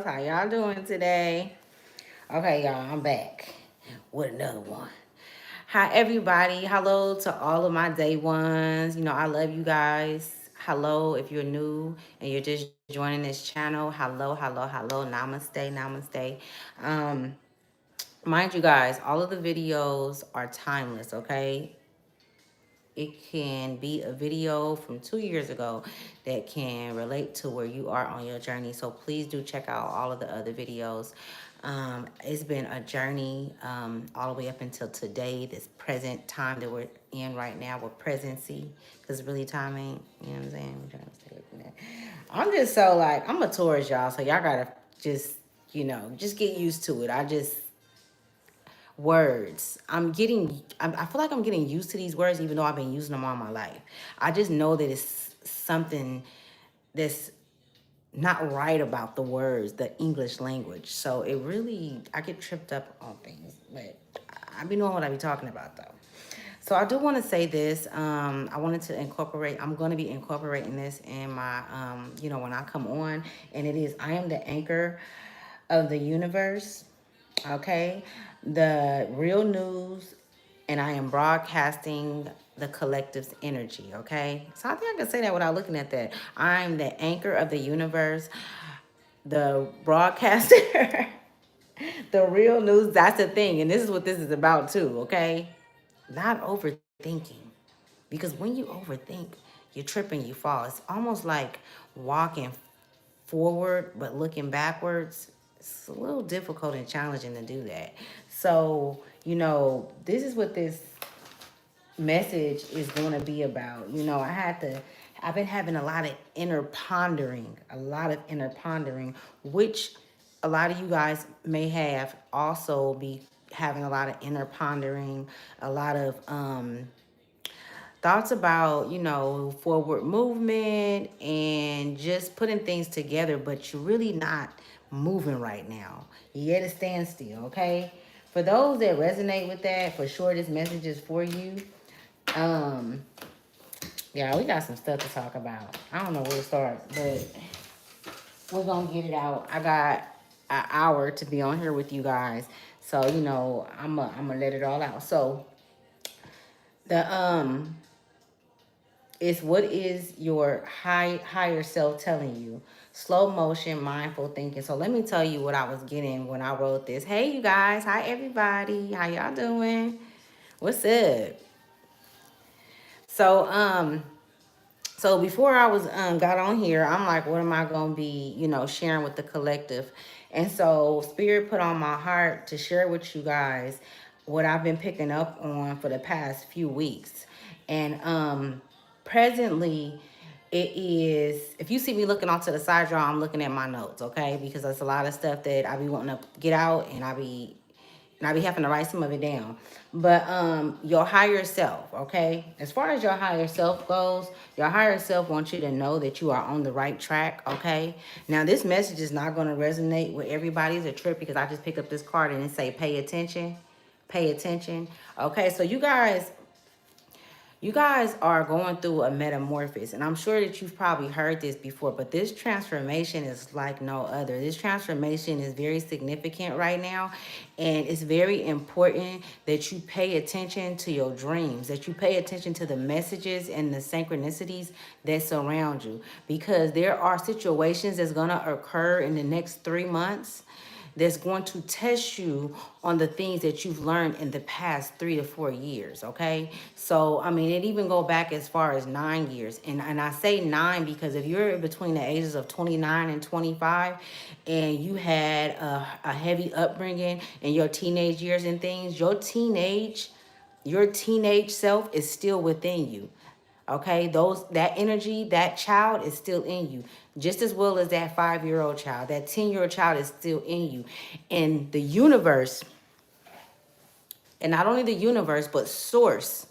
How y'all doing today? Okay, y'all, I'm back with another one. Hi, everybody. Hello to all of my day ones. I love you guys. Hello, if you're new and you're just joining this channel. Hello. Namaste, namaste. Um, Mind you guys, all of the videos are timeless, okay? It can be a video from 2 years ago that can relate to where you are on your journey. So please do check out all of the other videos. It's been a journey all the way up until today, this present time that we're in right now with presency. Because really time ain't, you know what I'm saying? We're trying to stay away from that. I'm just so like, I'm a tourist, y'all. So y'all gotta just, just get used to it. Words. I feel like I'm getting used to these words, even though I've been using them all my life. I just know that it's something that's not right about the words, the English language. So I get tripped up on things, but I be knowing what I be talking about though. So I do want to say this. I wanted to I'm going to be incorporating this in my, when I come on, and it is, I am the anchor of the universe. Okay, the real news, and I am broadcasting the collective's energy. Okay, so I think I can say that without looking at that. I'm the anchor of the universe, the broadcaster, the real news. That's the thing, and this is what this is about too. Okay, not overthinking, because when you overthink, you trip and you fall. It's almost like walking forward but looking backwards. It's a little difficult and challenging to do that. So, this is what this message is going to be about. I've been having a lot of inner pondering, which a lot of you guys may have also be having a lot of inner pondering, a lot of thoughts about, forward movement and just putting things together, but you're really not moving right now. You're at a standstill, okay? For those that resonate with that, for sure, this message is for you. Um, yeah, we got some stuff to talk about. I don't know where to start, but we're gonna get it out. I got an hour to be on here with you guys, so I'm gonna let it all out. So the it's what is your higher self telling you. Slow motion, mindful thinking. So let me tell you what I was getting when I wrote this. Hey, you guys. Hi, everybody. How y'all doing? What's up? So, so before I was got on here, I'm like, what am I gonna be, sharing with the collective? And so Spirit put on my heart to share with you guys what I've been picking up on for the past few weeks. And presently it is, if you see me looking off to the side, y'all, I'm looking at my notes, okay? Because there's a lot of stuff that I be wanting to get out, and I be having to write some of it down. But your higher self, okay? As far as your higher self goes, your higher self wants you to know that you are on the right track, okay? Now, this message is not going to resonate with everybody. It's a trip because I just picked up this card and it say, pay attention. Pay attention. Okay, so you guys are going through a metamorphosis, and I'm sure that you've probably heard this before, but this transformation is like no other. This transformation is very significant right now, and it's very important that you pay attention to your dreams, that you pay attention to the messages and the synchronicities that surround you, because there are situations that's going to occur in the next 3 months that's going to test you on the things that you've learned in the past 3 to 4 years, okay? So, I mean, it even go back as far as 9 years. And I say 9 because if you're between the ages of 29 and 25 and you had a heavy upbringing in your teenage years and things, your teenage self is still within you. Okay, that energy, that child is still in you, just as well as that 5-year-old child, that 10-year-old child is still in you. And the universe, and not only the universe, but source,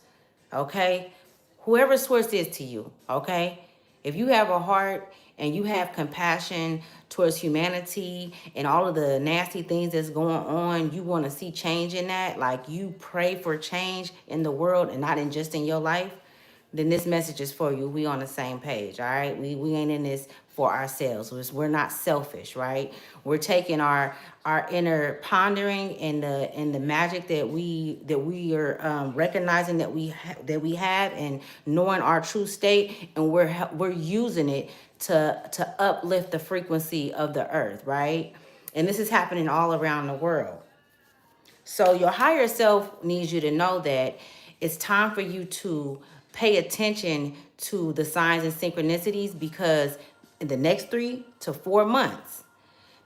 okay? Whoever source is to you, okay? If you have a heart and you have compassion towards humanity and all of the nasty things that's going on, you want to see change in that, like you pray for change in the world and not in just in your life, then this message is for you. We on the same page, all right? We ain't in this for ourselves. We're not selfish, right? We're taking our inner pondering and the magic that we are recognizing that we have, and knowing our true state, and we're using it to uplift the frequency of the earth, right? And this is happening all around the world. So your higher self needs you to know that it's time for you to pay attention to the signs and synchronicities, because in the next 3 to 4 months,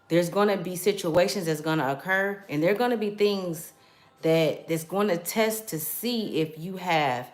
there's going to be situations that's going to occur, and there are going to be things that's going to test to see if you have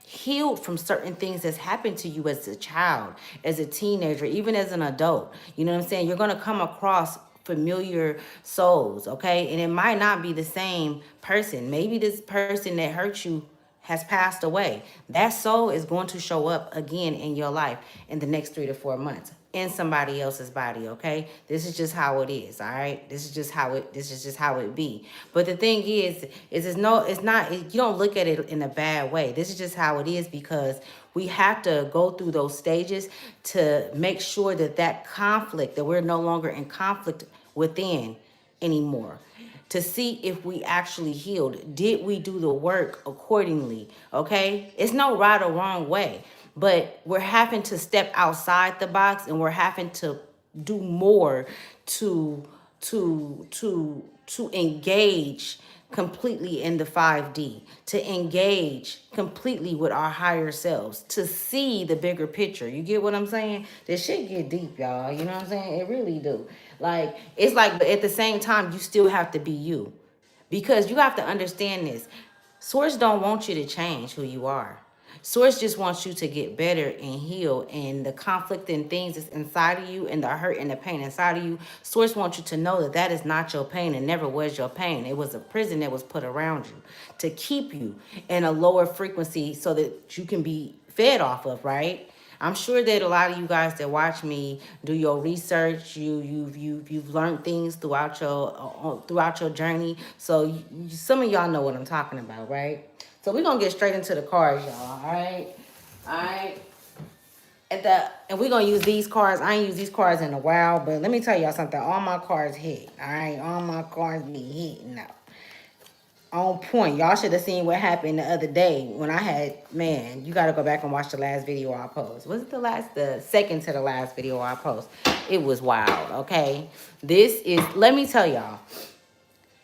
healed from certain things that's happened to you as a child, as a teenager, even as an adult. You know what I'm saying? You're going to come across familiar souls, okay? And it might not be the same person. Maybe this person that hurt you has passed away. That soul is going to show up again in your life in the next 3 to 4 months in somebody else's body, okay? This is just how it is, all right? This is just how it be. But the thing is it's not, you don't look at it in a bad way. This is just how it is, because we have to go through those stages to make sure that conflict, that we're no longer in conflict within anymore, to see if we actually healed. Did we do the work accordingly? Okay? It's no right or wrong way, but we're having to step outside the box, and we're having to do more to engage completely in the 5D, to engage completely with our higher selves, to see the bigger picture. You get what I'm saying? This shit get deep, y'all. You know what I'm saying? It really do. Like, it's like, but at the same time, you still have to be you, because you have to understand this. Source don't want you to change who you are. Source just wants you to get better and heal, and the conflict and things that's inside of you, and the hurt and the pain inside of you. Source wants you to know that is not your pain, and never was your pain. It was a prison that was put around you to keep you in a lower frequency so that you can be fed off of, right? I'm sure that a lot of you guys that watch me do your research, you've learned things throughout your journey. So some of y'all know what I'm talking about, right? So we're gonna get straight into the cards, y'all. All right, all right. And we're gonna use these cards. I ain't used these cards in a while, but let me tell y'all something. All my cards hit. All right, all my cards be hitting now. On point. Y'all should have seen what happened the other day when I had, man, you got to go back and watch the last video I post. Was it the second to the last video I post? It was wild, okay? This is, let me tell y'all,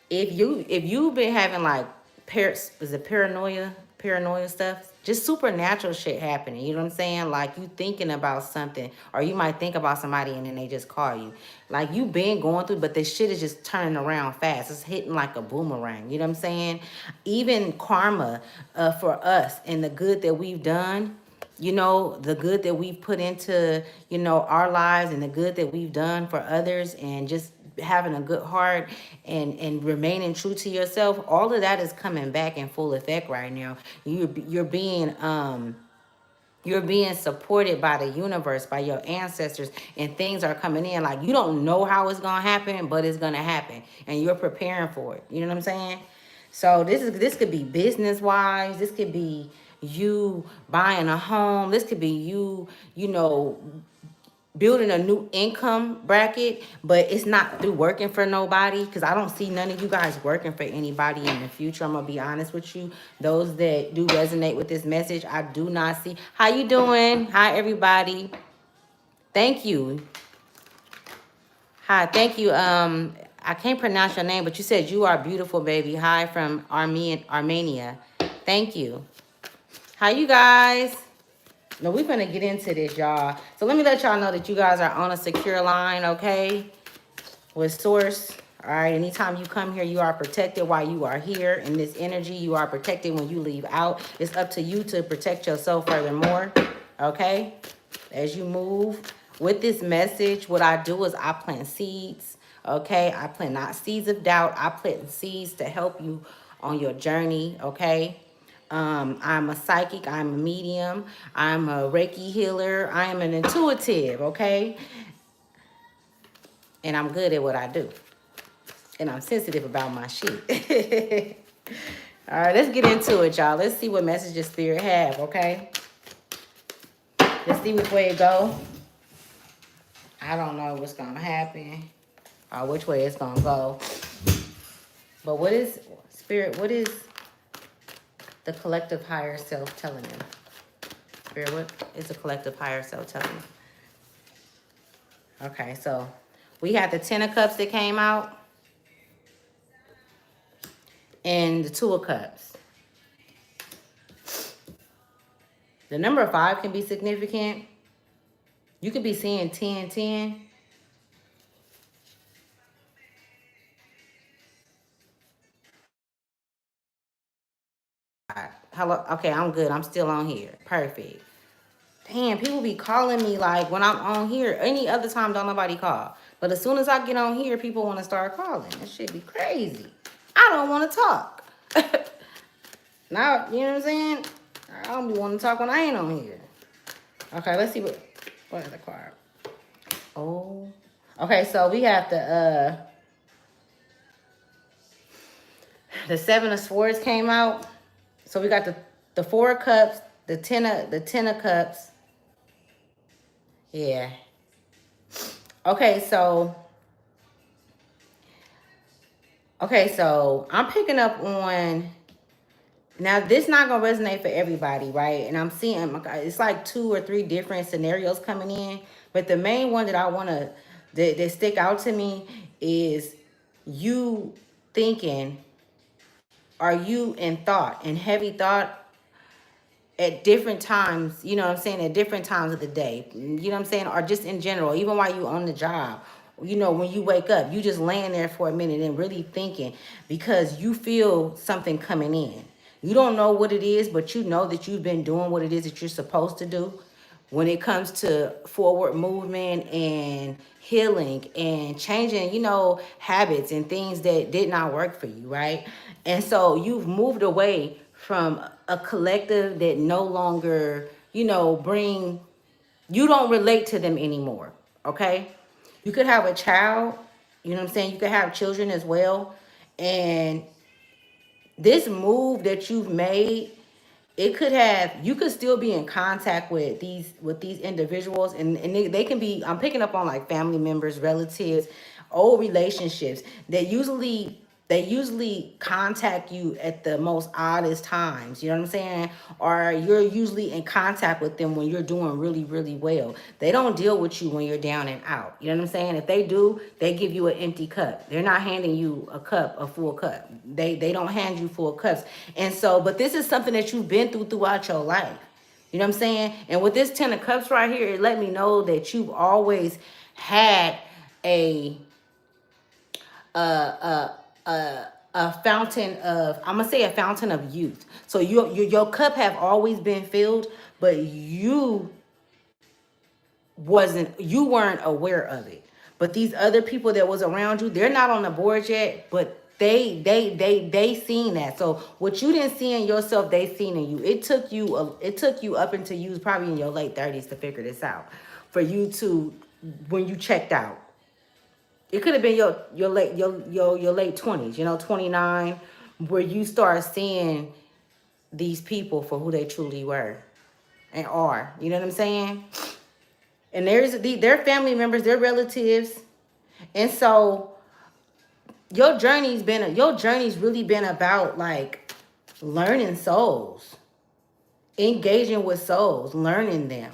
if you've been having like paranoia stuff, just supernatural shit happening, you know what I'm saying? Like, you thinking about something, or you might think about somebody and then they just call you. Like, you been going through, but this shit is just turning around fast. It's hitting like a boomerang, you know what I'm saying? Even karma for us and the good that we've done, you know, the good that we've put into, you know, our lives, and the good that we've done for others, and just having a good heart and remaining true to yourself, all of that is coming back in full effect right now. You're being supported by the universe, by your ancestors, and things are coming in. Like, you don't know how it's gonna happen, but it's gonna happen, and you're preparing for it. You know what I'm saying? So this could be business wise. This could be you buying a home. This could be you, you know, building a new income bracket, but it's not through working for nobody, because I don't see none of you guys working for anybody in the future. I'm gonna be honest with you. Those that do resonate with this message, I do not see. How you doing? Hi, everybody. Thank you. Hi, thank you. I can't pronounce your name, but you said you are beautiful, baby. Hi from Armenia. Thank you. How you guys? No, we're going to get into this, y'all. So let me let y'all know that you guys are on a secure line, okay, with Source. All right, anytime you come here, you are protected while you are here in this energy. You are protected when you leave out. It's up to you to protect yourself furthermore, okay, as you move. With this message, what I do is I plant seeds, okay? I plant not seeds of doubt. I plant seeds to help you on your journey, okay? I'm a psychic, I'm a medium, I'm a Reiki healer, I am an intuitive, okay? And I'm good at what I do. And I'm sensitive about my shit. All right, let's get into it, y'all. Let's see what messages Spirit have, okay? Let's see which way it go. I don't know what's going to happen or which way it's going to go. But what is, Spirit, what is the collective higher self telling them? Spirit, what is the collective higher self telling them? Okay, so we have the Ten of Cups that came out and the Two of Cups. The number 5 can be significant. You could be seeing 10, 10. Hello, okay, I'm good. I'm still on here. Perfect. Damn, people be calling me like when I'm on here. Any other time, don't nobody call. But as soon as I get on here, people want to start calling. That shit be crazy. I don't want to talk. Now, you know what I'm saying? I don't be wanting to talk when I ain't on here. Okay, let's see what is the card? Oh. Okay, so we have the Seven of Swords came out. So we got the Four of Cups, the Ten of Cups. Yeah. Okay, so I'm picking up on, now this not gonna resonate for everybody, right? And I'm seeing it's like 2 or 3 different scenarios coming in, but the main one that I wanna that stick out to me is you thinking, are you in thought, in heavy thought at different times, you know what I'm saying, at different times of the day, you know what I'm saying, or just in general, even while you on the job, you know, when you wake up, you just laying there for a minute and really thinking because you feel something coming in. You don't know what it is, but you know that you've been doing what it is that you're supposed to do when it comes to forward movement and healing and changing, you know, habits and things that did not work for you, right? And so you've moved away from a collective that no longer, you know, you don't relate to them anymore, okay? You could have a child, you know what I'm saying? You could have children as well. And this move that you've made, it could have, you could still be in contact with these individuals, and they can be, I'm picking up on like family members, relatives, old relationships that usually contact you at the most oddest times, you know what I'm saying? Or you're usually in contact with them when you're doing really, really well. They don't deal with you when you're down and out. You know what I'm saying? If they do, they give you an empty cup. They're not handing you a full cup. They don't hand you full cups. And so, but this is something that you've been throughout your life. You know what I'm saying? And with this Ten of Cups right here, it let me know that you've always had a a fountain of, I'm gonna say a fountain of youth. So your cup have always been filled, but you weren't aware of it. But these other people that was around you, they're not on the board yet, but they seen that. So what you didn't see in yourself, they seen in you. It took you up until you was probably in your late 30s to figure this out. For you to, when you checked out. It could have been your late 20s, you know, 29, where you start seeing these people for who they truly were and are. You know what I'm saying? And their family members, their relatives. And so your journey's really been about like learning souls, engaging with souls, learning them.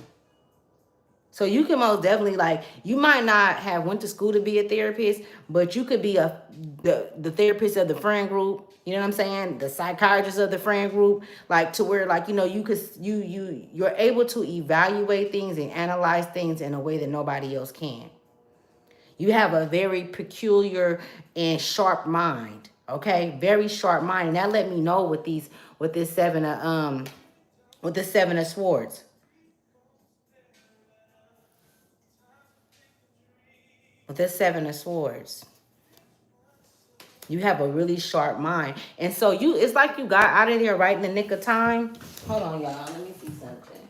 So you can most definitely, like, you might not have went to school to be a therapist, but you could be the therapist of the friend group. You know what I'm saying? The psychiatrist of the friend group, like to where, like, you know, you're able to evaluate things and analyze things in a way that nobody else can. You have a very peculiar and sharp mind. Okay, very sharp mind, and that let me know with this Seven of Swords. With this Seven of Swords, you have a really sharp mind. And so it's like you got out of there right in the nick of time. Hold on, y'all. Let me see something.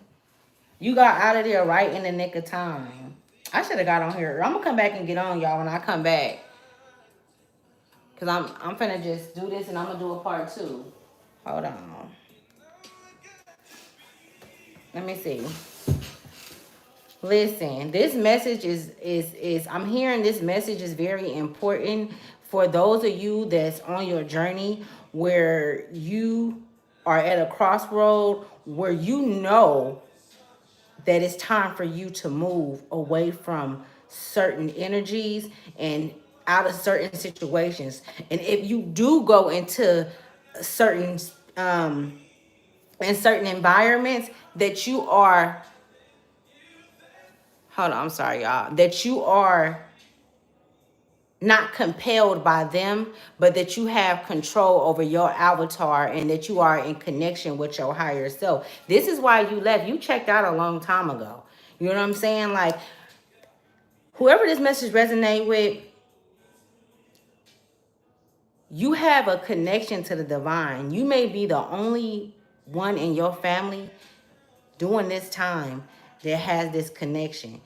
You got out of there right in the nick of time. I should have got on here. I'm going to come back and get on, y'all, when I come back. Because I'm finna just do this and I'm going to do a part 2. Hold on. Let me see. Listen, this message is I'm hearing this message is very important for those of you that's on your journey where you are at a crossroad where you know that it's time for you to move away from certain energies and out of certain situations. And if you do go into certain in certain environments that you are, hold on, I'm sorry, y'all, that you are not compelled by them, but that you have control over your avatar and that you are in connection with your higher self. This is why you left. You checked out a long time ago. You know what I'm saying? Like, whoever this message resonate with, you have a connection to the divine. You may be the only one in your family during this time that has this connection.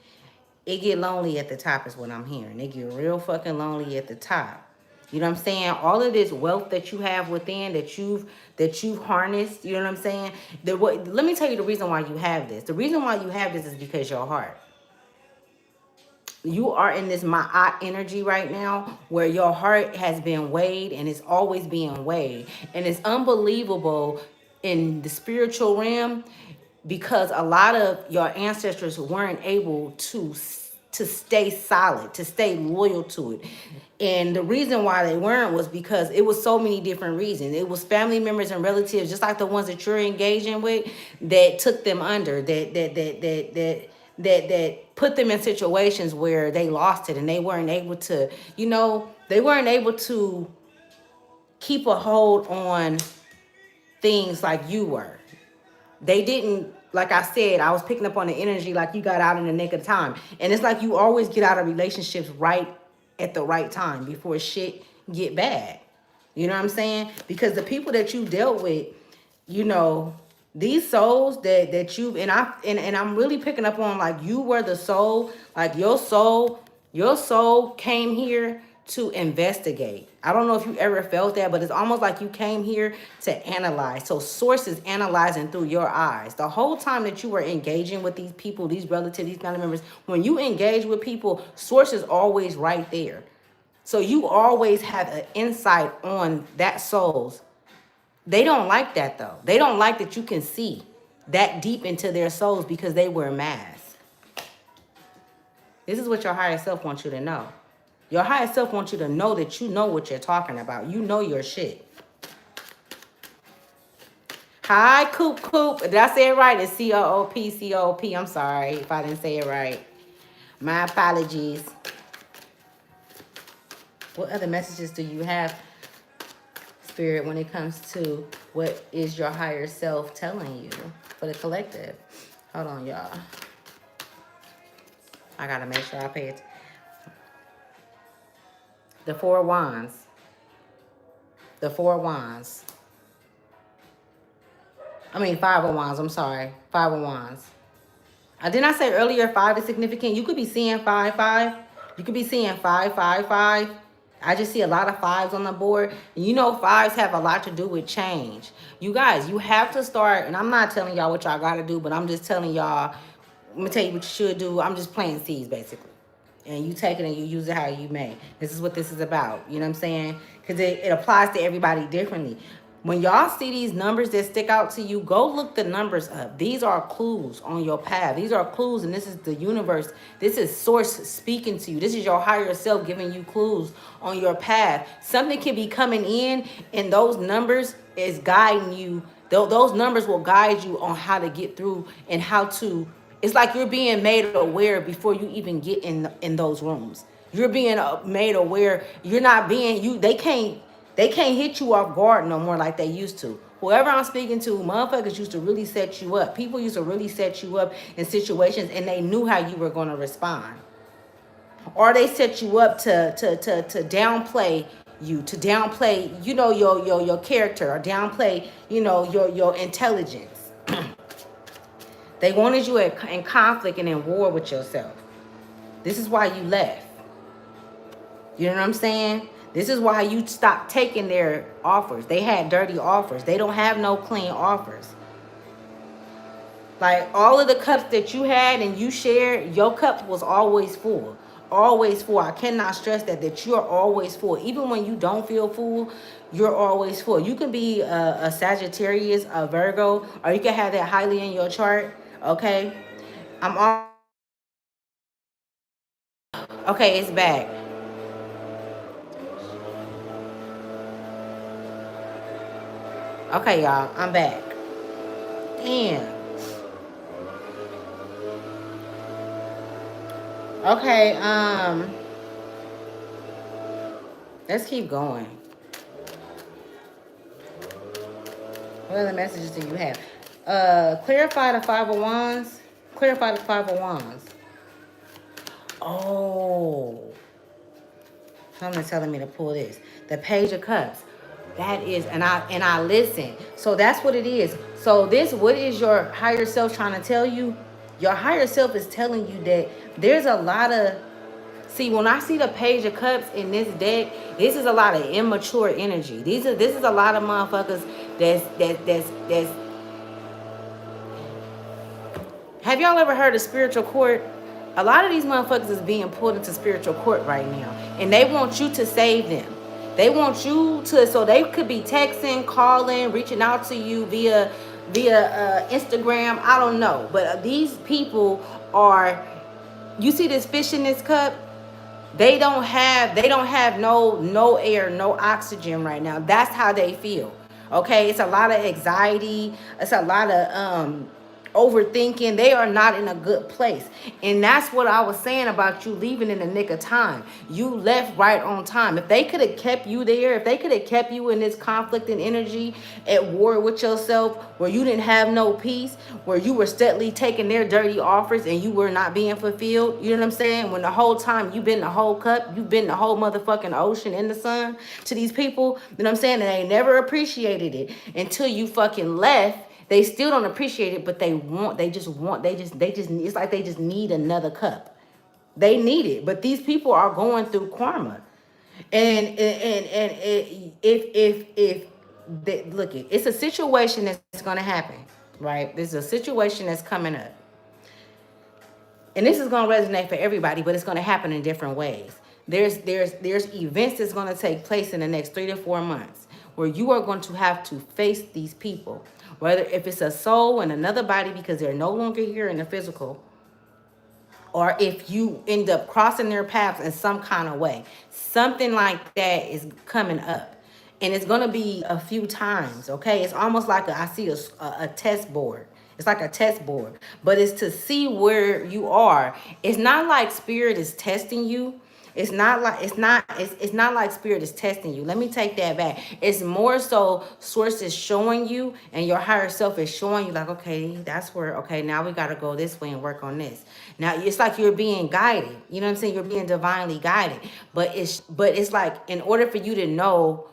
It get lonely at the top is what I'm hearing. It get real fucking lonely at the top. You know what I'm saying? All of this wealth that you have within, that you've harnessed, you know what I'm saying? Let me tell you the reason why you have this. The reason why you have this is because your heart. You are in this Ma'at energy right now where your heart has been weighed and it's always being weighed. And it's unbelievable in the spiritual realm because a lot of your ancestors weren't able to stay solid, to stay loyal to it. And the reason why they weren't was because it was so many different reasons. It was family members and relatives, just like the ones that you're engaging with, that took them under, that put them in situations where they lost it and they weren't able to, they weren't able to keep a hold on things like you were. They didn't, like I said, I was picking up on the energy like you got out in the nick of time. And it's like you always get out of relationships right at the right time before shit get bad. You know what I'm saying? Because the people that you dealt with, these souls that you've, and I'm really picking up on, like, you were the soul, like your soul came here to investigate. I don't know if you ever felt that, but it's almost like you came here to analyze. So source is analyzing through your eyes. The whole time that you were engaging with these people, these relatives, these family members, when you engage with people, source is always right there. So you always have an insight on that soul's. They don't like that though. They don't like that you can see that deep into their souls because they wear masks. This is what your higher self wants you to know. Your higher self wants you to know that you know what you're talking about. You know your shit. Hi, Coop Coop. Did I say it right? It's C-O-O-P, C-O-O-P. I'm sorry if I didn't say it right. My apologies. What other messages do you have, Spirit, when it comes to what is your higher self telling you for the collective? Hold on, y'all. I gotta make sure I pay it. The Four of Wands. The Four of Wands. I mean, Five of Wands. I'm sorry. Five of Wands. Didn't I say earlier 5 is significant? You could be seeing 5, 5. You could be seeing 5, 5, 5. I just see a lot of 5s on the board. And 5s have a lot to do with change. You guys, you have to start, and I'm not telling y'all what y'all got to do, but I'm just telling y'all, I'm going to tell you what you should do. I'm just planting seeds, basically. And you take it and you use it how you may. This is what this is about. You know what I'm saying? Because it applies to everybody differently. When y'all see these numbers that stick out to you, go look the numbers up. These are clues on your path. These are clues, and this is the universe. This is source speaking to you. This is your higher self giving you clues on your path. Something can be coming in, and those numbers is guiding you. Those numbers will guide you on how to get through and how to. It's like you're being made aware before you even get in those rooms. You're being made aware. You're not being They can't hit you off guard no more like they used to. Whoever I'm speaking to, motherfuckers used to really set you up. People used to really set you up in situations, and they knew how you were going to respond. Or they set you up to downplay you, to downplay, your character, or downplay, your intelligence. They wanted you in conflict and in war with yourself. This is why you left. You know what I'm saying? This is why you stopped taking their offers. They had dirty offers. They don't have no clean offers. Like all of the cups that you had and you shared, your cup was always full. Always full. I cannot stress that you're always full. Even when you don't feel full, you're always full. You can be a Sagittarius, a Virgo, or you can have that highly in your chart. Okay. I'm all okay, it's back. Okay, y'all, I'm back. Damn. Okay, let's keep going. What other messages do you have? Clarify the Five of Wands. Clarify the Five of Wands. Oh, someone's telling me to pull this. The Page of Cups. That is, and I listen. So that's what it is. So this, what is your higher self trying to tell you? Your higher self is telling you that there's a lot of, see, when I see the Page of Cups in this deck, this is a lot of immature energy. This is a lot of motherfuckers that's have y'all ever heard of spiritual court? A lot of these motherfuckers is being pulled into spiritual court right now. And they want you to save them. They want you to, so they could be texting, calling, reaching out to you via Instagram. I don't know. But these people are, you see this fish in this cup? They don't have no air, no oxygen right now. That's how they feel. Okay, it's a lot of anxiety, it's a lot of overthinking. They are not in a good place. And that's what I was saying about you leaving in the nick of time. You left right on time. If they could have kept you there, if they could have kept you in this conflict and energy at war with yourself, where you didn't have no peace, where you were steadily taking their dirty offers and you were not being fulfilled, you know what I'm saying? When the whole time you've been the whole cup, you've been the whole motherfucking ocean in the sun to these people, you know what I'm saying? And they never appreciated it until you fucking left. They still don't appreciate it, but it's like they just need another cup. They need it, but these people are going through karma, and if they, look, it's a situation that's going to happen, right? There's a situation that's coming up, and this is going to resonate for everybody, but it's going to happen in different ways. There's events that's going to take place in the next 3 to 4 months where you are going to have to face these people, whether if it's a soul in another body because they're no longer here in the physical, or if you end up crossing their paths in some kind of way. Something like that is coming up. And it's going to be a few times, okay? It's almost like I see a test board. It's like a test board. But it's to see where you are. It's not like spirit is testing you. It's not like spirit is testing you. Let me take that back. It's more so source is showing you, and your higher self is showing you, like, okay, that's where, okay, now we got to go this way and work on this. Now it's like you're being guided. You know what I'm saying? You're being divinely guided. But it's like, in order for you to know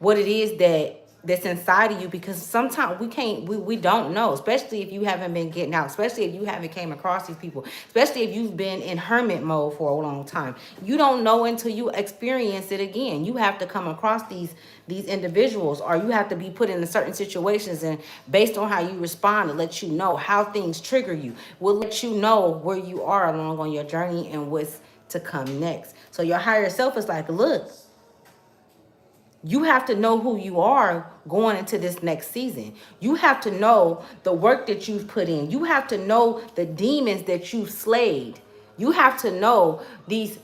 what it is that's inside of you, because sometimes we don't know, especially if you haven't been getting out, especially if you haven't came across these people, especially if you've been in hermit mode for a long time. You don't know until you experience it again. You have to come across these individuals, or you have to be put in certain situations, and based on how you respond, to let you know how things trigger you, will let you know where you are along on your journey and what's to come next. So your higher self is like, look, you have to know who you are going into this next season. You have to know the work that you've put in. You have to know the demons that you've slayed. You have to know these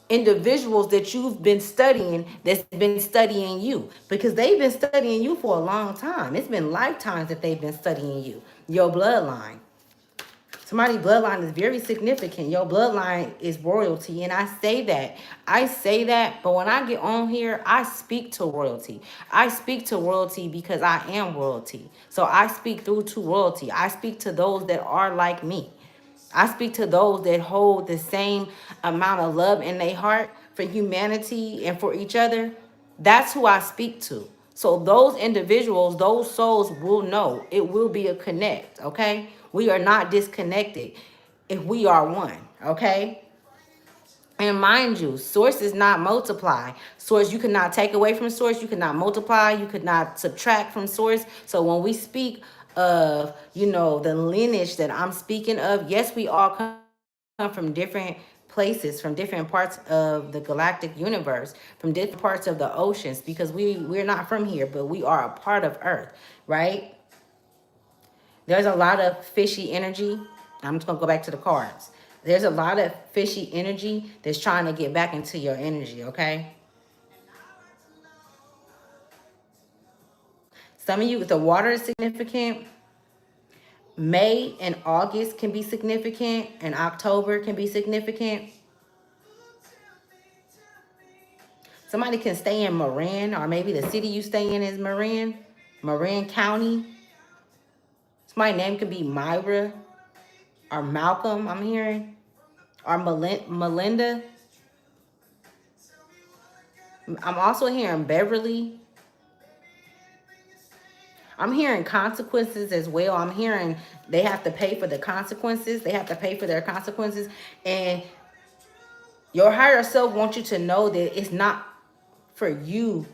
individuals that you've been studying, that's been studying you, because they've been studying you for a long time. It's been lifetimes that they've been studying you, your bloodline. Somebody's bloodline is very significant. Your bloodline is royalty. And I say that, but when I get on here, I speak to royalty. I speak to royalty because I am royalty. So I speak through to royalty. I speak to those that are like me. I speak to those that hold the same amount of love in their heart for humanity and for each other. That's who I speak to. So those individuals, those souls will know. It will be a connect, okay? We are not disconnected if we are one, okay? And mind you, source is not multiply. Source, you cannot take away from source. You cannot multiply. You could not subtract from source. So when we speak of, you know, the lineage that I'm speaking of, yes, we all come from different places, from different parts of the galactic universe, from different parts of the oceans, because we're not from here, but we are a part of Earth, right? There's a lot of fishy energy. I'm just going to go back to the cards. There's a lot of fishy energy that's trying to get back into your energy, okay? Some of you, the water is significant. May and August can be significant, and October can be significant. Somebody can stay in Marin, or maybe the city you stay in is Marin, Marin County. Somebody's name could be Myra or Malcolm, I'm hearing, or Melinda. I'm also hearing Beverly. I'm hearing consequences as well. I'm hearing they have to pay for the consequences. They have to pay for their consequences. And your higher self wants you to know that it's not for you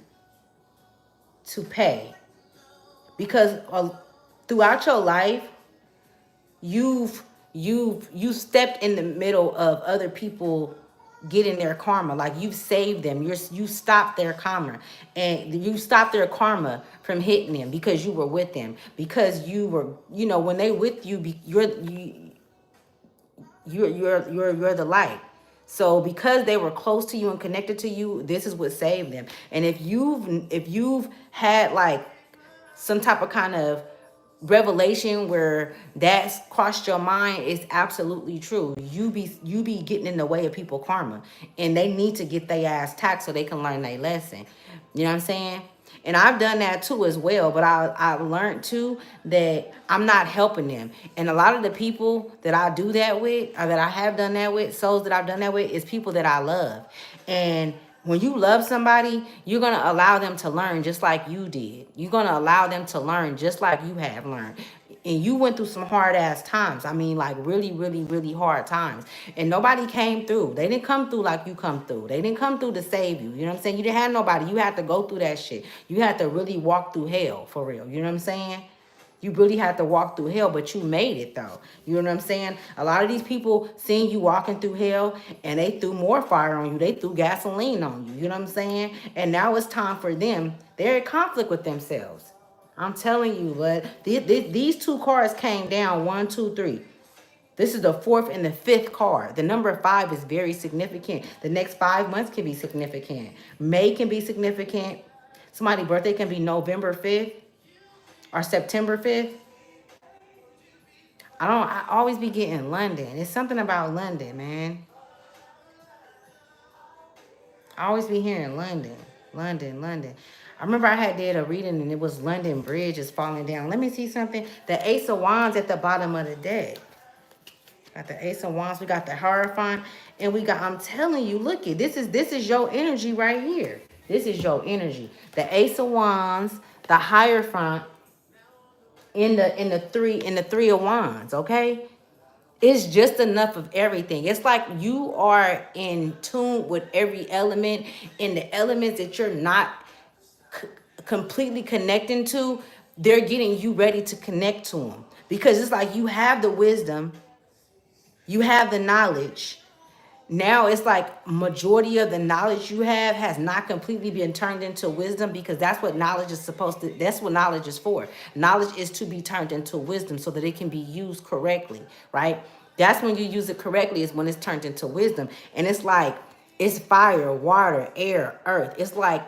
to pay. Because throughout your life, you've you stepped in the middle of other people getting their karma. Like, you've saved them. You stopped their karma, and you stopped their karma from hitting them because you were with them, because you were, you know, when they with you, you're the light. So because they were close to you and connected to you, this is what saved them. And if you've had like some type of kind of revelation where that's crossed your mind, is absolutely true. You be getting in the way of people karma, and they need to get their ass taxed so they can learn their lesson. You know what I'm saying? And I've done that too as well, but I learned too that I'm not helping them. And a lot of the people that I do that with, or that I have done that with, souls that I've done that with, is people that I love. And when you love somebody, you're going to allow them to learn just like you did. You're going to allow them to learn just like you have learned. And you went through some hard ass times. I mean, like really, really, really hard times. And nobody came through. They didn't come through like you come through. They didn't come through to save you. You know what I'm saying? You didn't have nobody. You had to go through that shit. You had to really walk through hell, for real. You know what I'm saying? You really had to walk through hell, but you made it though. You know what I'm saying? A lot of these people seeing you walking through hell, and they threw more fire on you. They threw gasoline on you. You know what I'm saying? And now it's time for them. They're in conflict with themselves. I'm telling you, but these two cards came down, 1, 2, 3. This is the fourth and the fifth card. The number 5 is very significant. The next 5 months can be significant. May can be significant. Somebody's birthday can be November 5th or September 5th. I always be getting London. It's something about London, man. I always be hearing London, London, London. I remember I did a reading and it was London Bridge is falling down. Let me see something. The Ace of Wands at the bottom of the deck. Got the Ace of Wands. We got the Hierophant. And we got, I'm telling you, look it. This is your energy right here. This is your energy. The Ace of Wands, the Hierophant, in the three of Wands, okay? It's just enough of everything. It's like you are in tune with every element, and the elements that you're not completely connecting to, they're getting you ready to connect to them. Because it's like you have the wisdom, you have the knowledge. Now it's like majority of the knowledge you have has not completely been turned into wisdom, because that's what knowledge is supposed to, that's what knowledge is for. Knowledge is to be turned into wisdom so that it can be used correctly, right? That's when you use it correctly, is when it's turned into wisdom. And it's like, it's fire, water, air, earth. It's like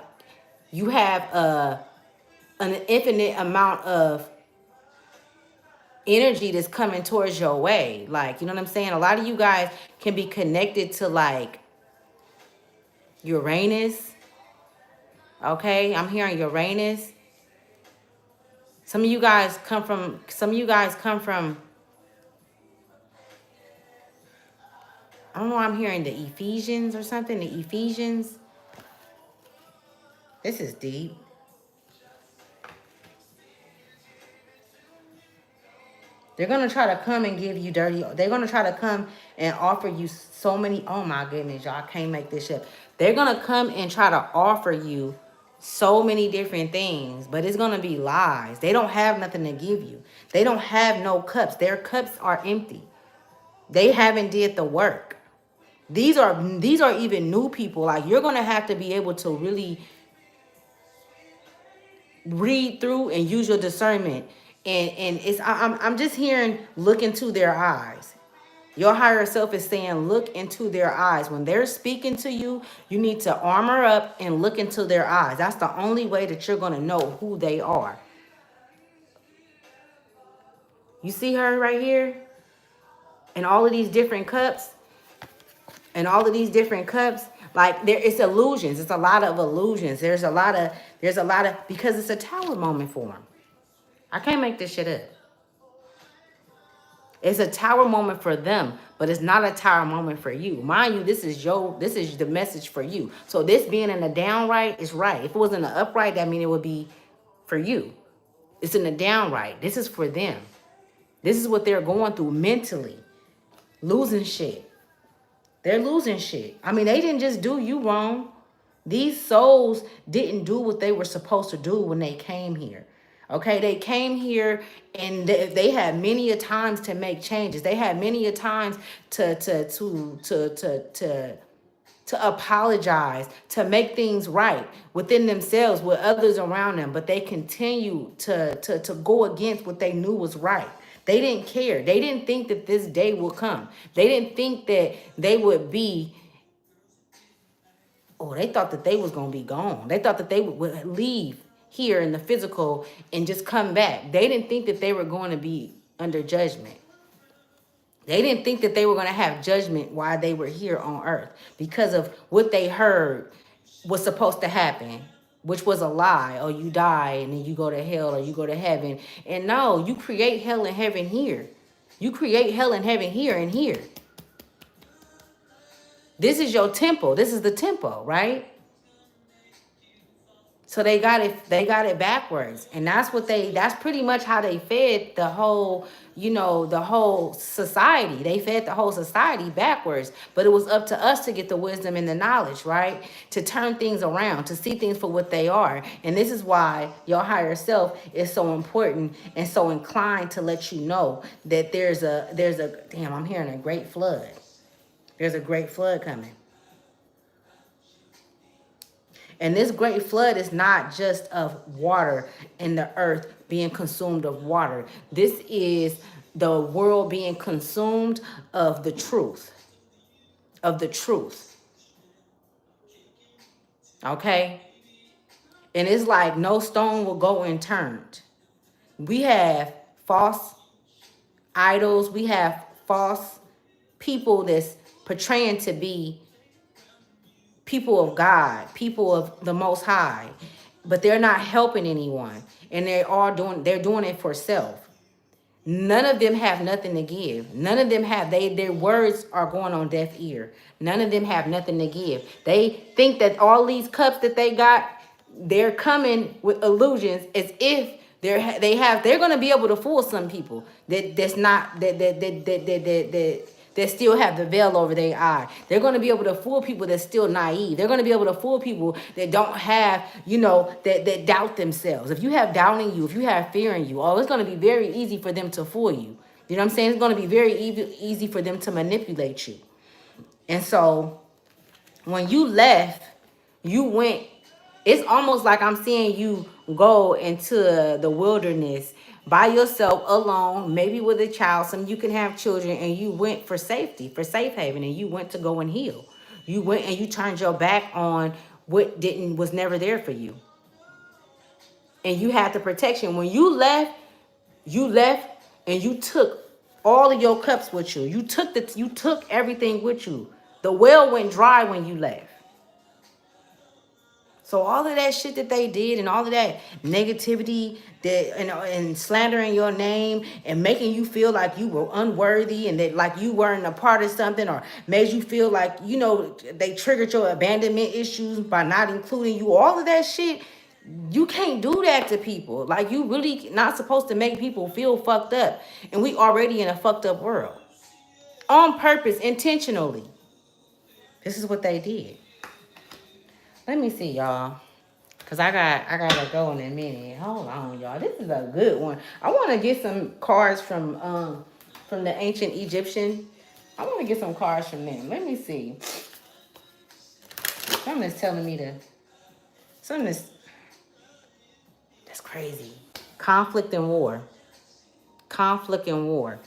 you have an infinite amount of energy that's coming towards your way. Like, you know what I'm saying? A lot of you guys can be connected to like Uranus. Okay, I'm hearing Uranus. Some of you guys come from, I don't know, I'm hearing the Ephesians or something, the Ephesians. This is deep. They're going to try to come and give you dirty. They're going to try to come and offer you so many. Oh my goodness, y'all, I can't make this shit. They're going to come and try to offer you so many different things, but it's going to be lies. They don't have nothing to give you. They don't have no cups. Their cups are empty. They haven't did the work. These are even new people. Like, you're going to have to be able to really read through and use your discernment. And it's I'm just hearing, look into their eyes. Your higher self is saying, look into their eyes. When they're speaking to you, you need to armor up and look into their eyes. That's the only way that you're going to know who they are. You see her right here? And all of these different cups. And all of these different cups. Like, it's illusions. It's a lot of illusions. There's a lot of, because it's a tower moment for them. I can't make this shit up. It's a tower moment for them, but it's not a tower moment for you. Mind you, this is the message for you. So this being in the downright is right. If it was in the upright, that means it would be for you. It's in the downright. This is for them. This is what they're going through mentally. Losing shit. They're losing shit. I mean, they didn't just do you wrong. These souls didn't do what they were supposed to do when they came here. Okay, they came here and they had many a times to make changes. They had many a times to apologize, to make things right within themselves, with others around them. But they continue to go against what they knew was right. They didn't care. They didn't think that this day would come. They didn't think that they would be. Oh, they thought that they was gonna be gone. They thought that they would leave here in the physical and just come back. They didn't think that they were going to be under judgment. They didn't think that they were going to have judgment while they were here on earth because of what they heard was supposed to happen, which was a lie. Oh, you die and then you go to hell or you go to heaven. And no, you create hell and heaven here. You create hell and heaven here and here. This is your temple. This is the temple, right? So they got it backwards. And that's pretty much how they fed the whole, the whole society. They fed the whole society backwards. But it was up to us to get the wisdom and the knowledge, right? To turn things around, to see things for what they are. And this is why your higher self is so important and so inclined to let you know that there's a, damn, I'm hearing a great flood. There's a great flood coming. And this great flood is not just of water and the earth being consumed of water. This is the world being consumed of the truth. Of the truth. Okay? And it's like no stone will go unturned. We have false idols. We have false people that's portraying to be people of God, people of the Most High, but they're not helping anyone, and they're doing it for self. None of them have nothing to give. None of them have, their words are going on deaf ear. None of them have nothing to give. They think that all these cups that they got, they're coming with illusions as if they're going to be able to fool some people that still have the veil over their eye. They're going to be able to fool people that's still naive. They're going to be able to fool people that don't have, that doubt themselves. If you have doubt in you, if you have fear in you, it's going to be very easy for them to fool you. You know what I'm saying? It's going to be very easy for them to manipulate you. And so when you left, you went, it's almost like I'm seeing you go into the wilderness by yourself, alone, maybe with a child, some you can have children, and you went for safety, for safe haven, and you went to go and heal. You went and you turned your back on what was never there for you. And you had the protection. When you left and you took all of your cups with you. You took everything with you. The well went dry when you left. So all of that shit that they did and all of that negativity and slandering your name and making you feel like you were unworthy and that like you weren't a part of something, or made you feel like, they triggered your abandonment issues by not including you. All of that shit, You can't do that to people. Like, you really not supposed to make people feel fucked up. And we already in a fucked up world. On purpose, intentionally. This is what they did. Let me see, y'all. Cause I gotta go in a minute. Hold on, y'all. This is a good one. I wanna get some cards from the ancient Egyptian. I wanna get some cards from them. Let me see. Something is telling me to something that's crazy. Conflict and war. Conflict and war.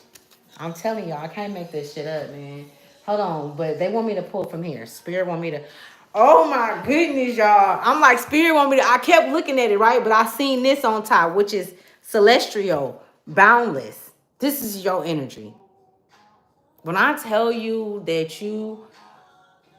I'm telling y'all, I can't make this shit up, man. Hold on, but they want me to pull from here. Spirit want me to. Oh my goodness, y'all. I'm like, Spirit want me to. I kept looking at it, right? But I seen this on top, which is celestial, boundless. This is your energy. When I tell you that you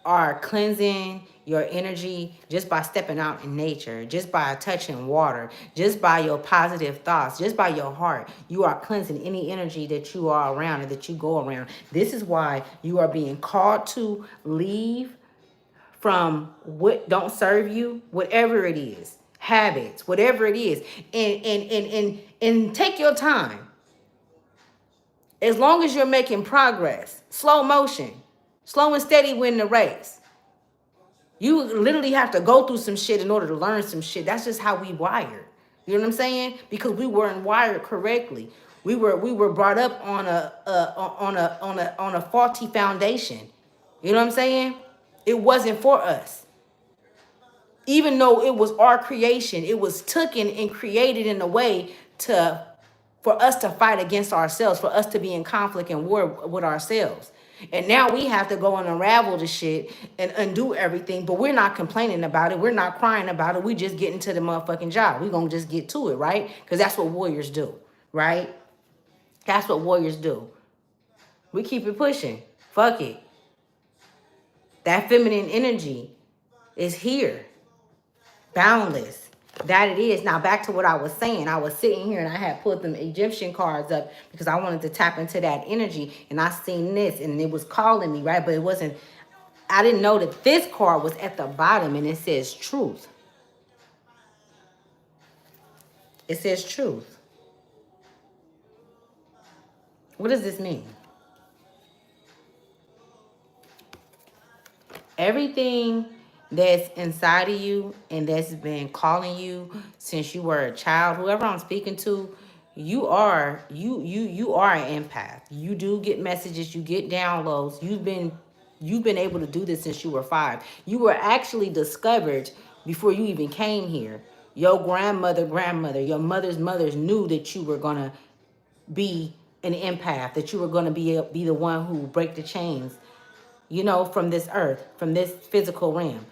are cleansing your energy just by stepping out in nature, just by touching water, just by your positive thoughts, just by your heart, you are cleansing any energy that you are around and that you go around. This is why you are being called to leave from what don't serve you, whatever it is, habits, whatever it is, and take your time. As long as you're making progress, slow motion, slow and steady win the race. You literally have to go through some shit in order to learn some shit. That's just how we wired. You know what I'm saying? Because we weren't wired correctly. We were brought up on a faulty foundation. You know what I'm saying? It wasn't for us. Even though it was our creation, it was taken and created in a way for us to fight against ourselves, for us to be in conflict and war with ourselves. And now we have to go and unravel the shit and undo everything, but we're not complaining about it. We're not crying about it. We just getting to the motherfucking job. We're going to just get to it, right? Because that's what warriors do, right? That's what warriors do. We keep it pushing. Fuck it. That feminine energy is here. Boundless. That it is. Now back to what I was saying. I was sitting here and I had put them Egyptian cards up because I wanted to tap into that energy, and I seen this and it was calling me, right? But it wasn't, I didn't know that this card was at the bottom and it says truth. It says truth. What does this mean? Everything that's inside of you and that's been calling you since you were a child, whoever I'm speaking to, you are an empath. You do get messages, you get downloads. You've been able to do this since you were 5. You were actually discovered before you even came here. Your grandmother, your mother's mothers knew that you were gonna be an empath, that you were gonna be the one who break the chains, you know, from this earth, from this physical realm,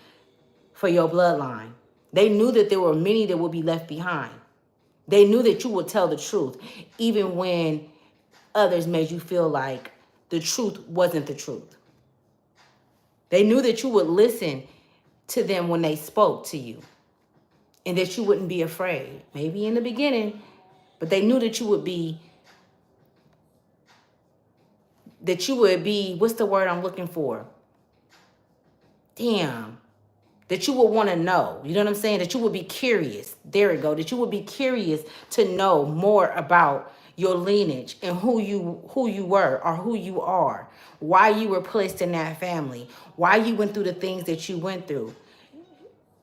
for your bloodline. They knew that there were many that would be left behind. They knew that you would tell the truth, even when others made you feel like the truth wasn't the truth. They knew that you would listen to them when they spoke to you and that you wouldn't be afraid. Maybe in the beginning, but they knew that you would be, what's the word I'm looking for? Damn. That you would want to know. You know what I'm saying? That you would be curious. There we go. That you would be curious to know more about your lineage and who you were or who you are. Why you were placed in that family. Why you went through the things that you went through.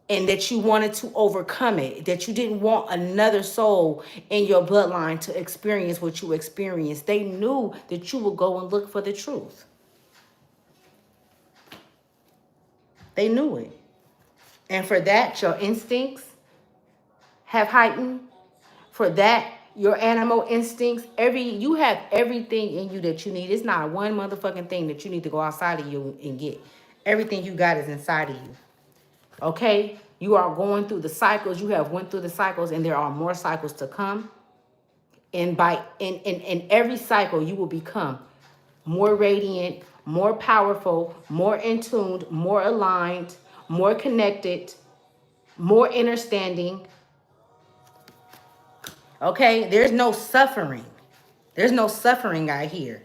And that you wanted to overcome it. That you didn't want another soul in your bloodline to experience what you experienced. They knew that you would go and look for the truth. They knew it. And for that, your instincts have heightened. For that, your animal instincts, you have everything in you that you need. It's not one motherfucking thing that you need to go outside of you and get. Everything you got is inside of you. Okay? You are going through the cycles. You have went through the cycles, and there are more cycles to come. And in every cycle, you will become more radiant, more powerful, more in tuned, more aligned, more connected, more understanding. Okay? There's no suffering. There's no suffering out here.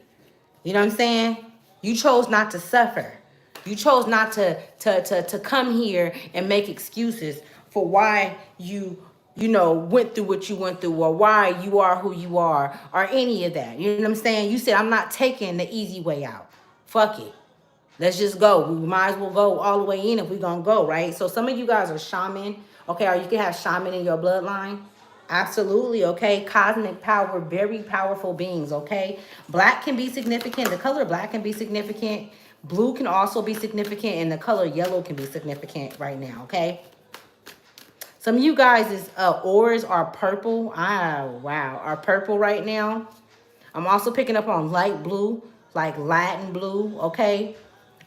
You know what I'm saying? You chose not to suffer. You chose not to come here and make excuses for why you know, went through what you went through, or why you are who you are, or any of that. You know what I'm saying? You said, I'm not taking the easy way out. Fuck it. Let's just go. We might as well go all the way in if we're going to go, right? So some of you guys are shaman, okay? Or you can have shaman in your bloodline. Absolutely, okay? Cosmic power, very powerful beings, okay? Black can be significant. The color black can be significant. Blue can also be significant, and the color yellow can be significant right now, okay? Some of you guys' auras are purple. Wow, are purple right now. I'm also picking up on light blue, like Latin blue, okay?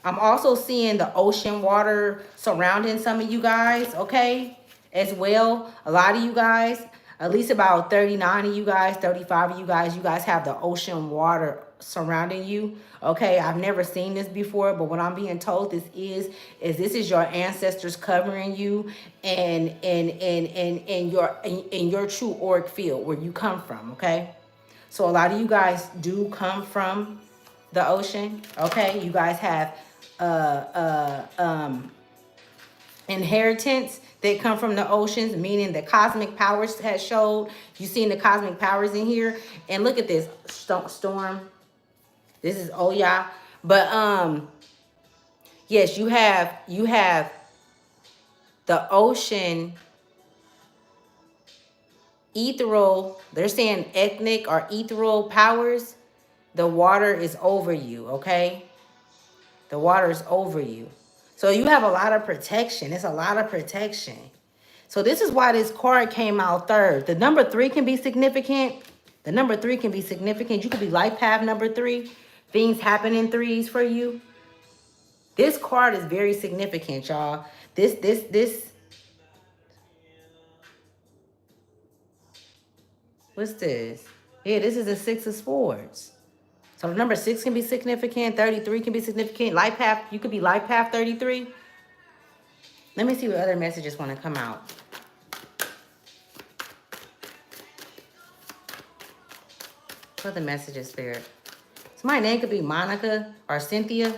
I'm also seeing the ocean water surrounding some of you guys, okay? As well, a lot of you guys, at least about 39 of you guys, 35 of you guys have the ocean water surrounding you, okay? I've never seen this before, but what I'm being told this is your ancestors covering you and in your true auric field where you come from, okay? So a lot of you guys do come from the ocean, okay? You guys have inheritance that come from the oceans, meaning the cosmic powers has showed. You seen the cosmic powers in here, and look at this storm. This is Oya, but yes, you have the ocean ethereal. They're saying ethnic or ethereal powers. The water is over you, okay? The water is over you. So you have a lot of protection. It's a lot of protection. So this is why this card came out third. The number 3 can be significant. The number 3 can be significant. You could be life path number 3. Things happen in threes for you. This card is very significant, y'all. This. What's this? Yeah, this is a 6 of swords. So the number 6 can be significant. 33 can be significant. Life path, you could be life path 33. Let me see what other messages want to come out. What the messages, Spirit? So my name could be Monica or Cynthia.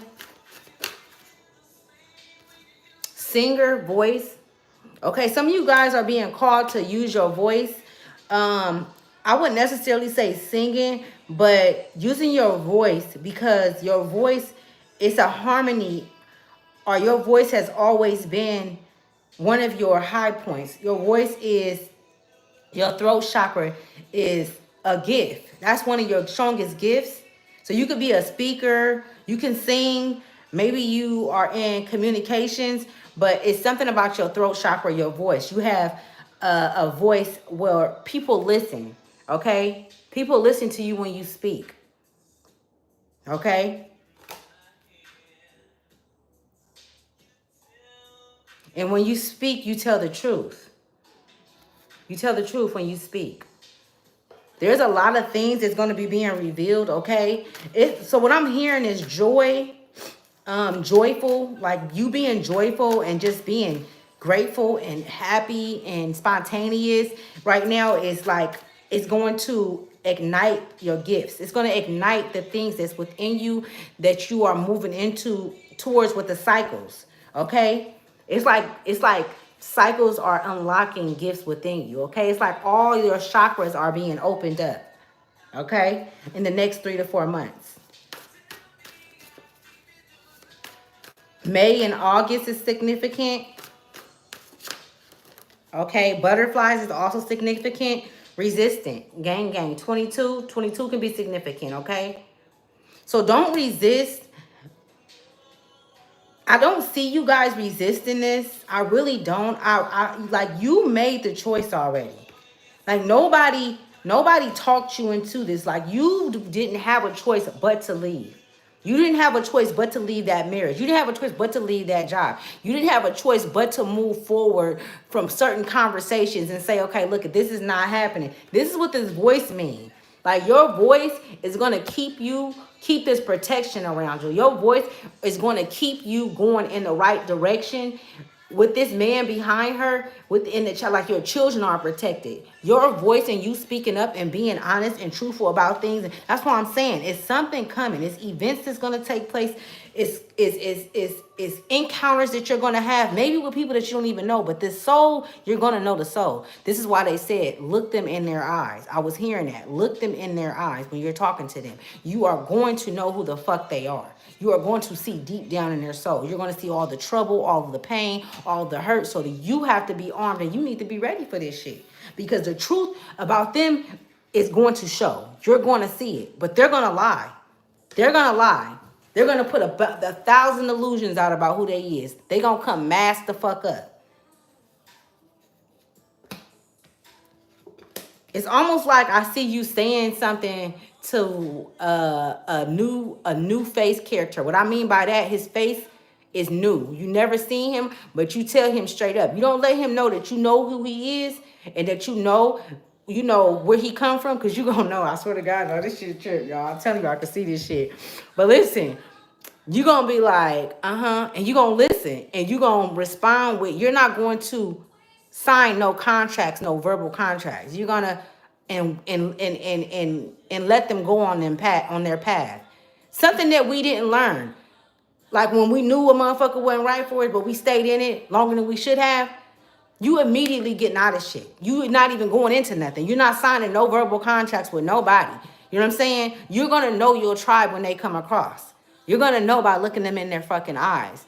Singer, voice. Okay, some of you guys are being called to use your voice. I wouldn't necessarily say singing, but using your voice, because your voice is a harmony, or your voice has always been one of your high points. Your voice is, your throat chakra is a gift. That's one of your strongest gifts. So you could be a speaker, you can sing, maybe you are in communications, but it's something about your throat chakra, your voice. You have a voice where people listen, okay? People listen to you when you speak, okay? And when you speak, you tell the truth. You tell the truth when you speak. There's a lot of things that's going to be being revealed, okay? So what I'm hearing is joy, joyful, like you being joyful and just being grateful and happy and spontaneous right now is like, it's going to ignite your gifts. It's going to ignite the things that's within you that you are moving into towards with the cycles, okay? It's like cycles are unlocking gifts within you, okay? It's like all your chakras are being opened up, okay? In the next 3 to 4 months. May and August is significant. Okay, butterflies is also significant. Resistant, gang, 22 can be significant, okay? So don't resist. I don't see you guys resisting this. I really don't. I like, you made the choice already. Like nobody talked you into this. Like you didn't have a choice but to leave. You didn't have a choice but to leave that marriage. You didn't have a choice but to leave that job. You didn't have a choice but to move forward from certain conversations and say, okay, look, this is not happening. This is what this voice means. Like your voice is going to keep this protection around you. Your voice is going to keep you going in the right direction. With this man behind her, within the child, like your children are protected. Your voice and you speaking up and being honest and truthful about things. That's what I'm saying. It's something coming. It's events that's going to take place It's encounters that you're going to have, maybe with people that you don't even know, but this soul, you're going to know the soul. This is why they said, look them in their eyes. I was hearing that. Look them in their eyes when you're talking to them. You are going to know who the fuck they are. You are going to see deep down in their soul. You're going to see all the trouble, all of the pain, all the hurt. So that you have to be armed and you need to be ready for this shit. Because the truth about them is going to show. You're going to see it, but they're going to lie. They're going to lie. They're going to put a 1,000 illusions out about who they is. They going to come mask the fuck up. It's almost like I see you saying something to a new face character. What I mean by that, his face is new. You never seen him, but you tell him straight up. You don't let him know that you know who he is and that you know where he come from, because you gonna know. I swear to God, no, this shit trip, y'all. I'm telling you, I can see this shit. But listen, you gonna be like, and you gonna listen and you gonna respond with, you're not going to sign no contracts, no verbal contracts. You're gonna and let them go on their path. Something that we didn't learn. Like when we knew a motherfucker wasn't right for it, but we stayed in it longer than we should have. You immediately getting out of shit. You not even going into nothing. You're not signing no verbal contracts with nobody. You know what I'm saying? You're going to know your tribe when they come across. You're going to know by looking them in their fucking eyes.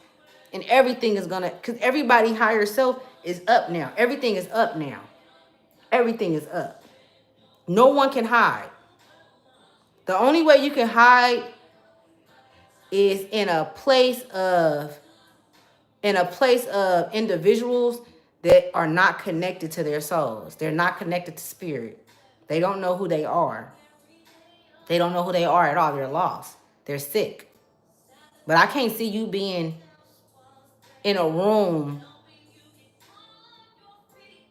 And everything is going to, because everybody higher self is up now. Everything is up now. Everything is up. No one can hide. The only way you can hide is in a place of individuals that are not connected to their souls. They're not connected to spirit. They don't know who they are. They don't know who they are at all. They're lost. They're sick. But I can't see you being in a room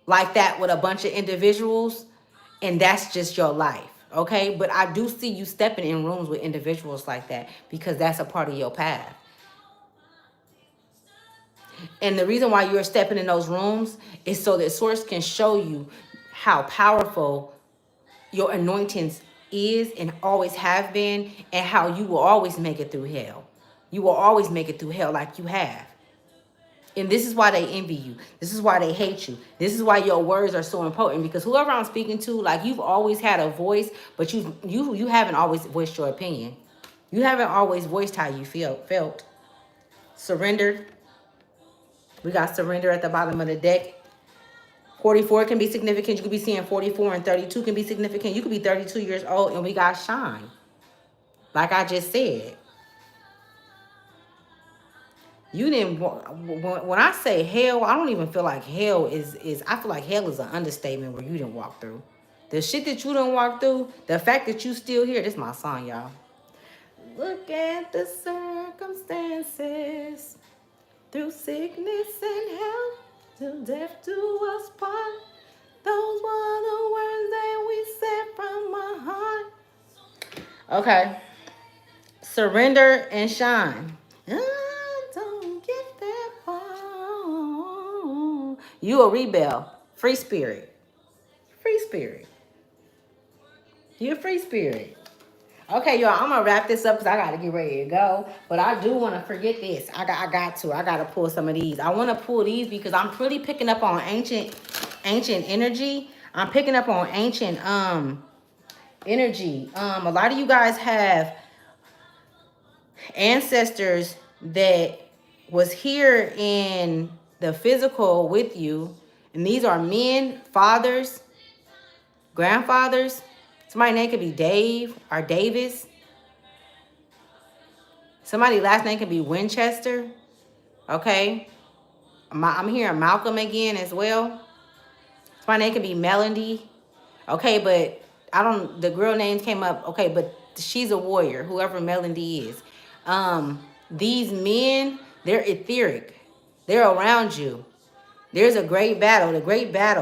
like that with a bunch of individuals and that's just your life, okay? But I do see you stepping in rooms with individuals like that because that's a part of your path. And the reason why you're stepping in those rooms is so that Source can show you how powerful your anointings is and always have been, and how you will always make it through hell. You will always make it through hell like you have. And this is why they envy you. This is why they hate you. This is why your words are so important, because whoever I'm speaking to, like, you've always had a voice, but you haven't always voiced your opinion. You haven't always voiced how you felt. Surrendered. We got surrender at the bottom of the deck. 44 can be significant. You could be seeing 44, and 32 can be significant. You could be 32 years old, and we got shine. Like I just said. You didn't, when I say hell, I don't even feel like hell is I feel like hell is an understatement where you didn't walk through. The shit that you didn't walk through, the fact that you still here, this is my song, y'all. Look at the circumstances. Through sickness and health, till death do us part. Those were the words that we said from my heart. Okay. Surrender and shine. I don't get that far. You a rebel. Free spirit. Free spirit. You're a free spirit. Okay, y'all, I'm gonna wrap this up because I gotta get ready to go. But I do want to forget this. I gotta pull some of these. I want to pull these because I'm really picking up on ancient energy. I'm picking up on ancient energy. A lot of you guys have ancestors that was here in the physical with you, and these are men, fathers, grandfathers. Somebody's name could be Dave or Davis. Somebody's last name could be Winchester. Okay. I'm hearing Malcolm again as well. Somebody's name could be Melody. Okay, but the girl names came up. Okay, but she's a warrior, whoever Melody is. These men, they're etheric. They're around you. There's a great battle.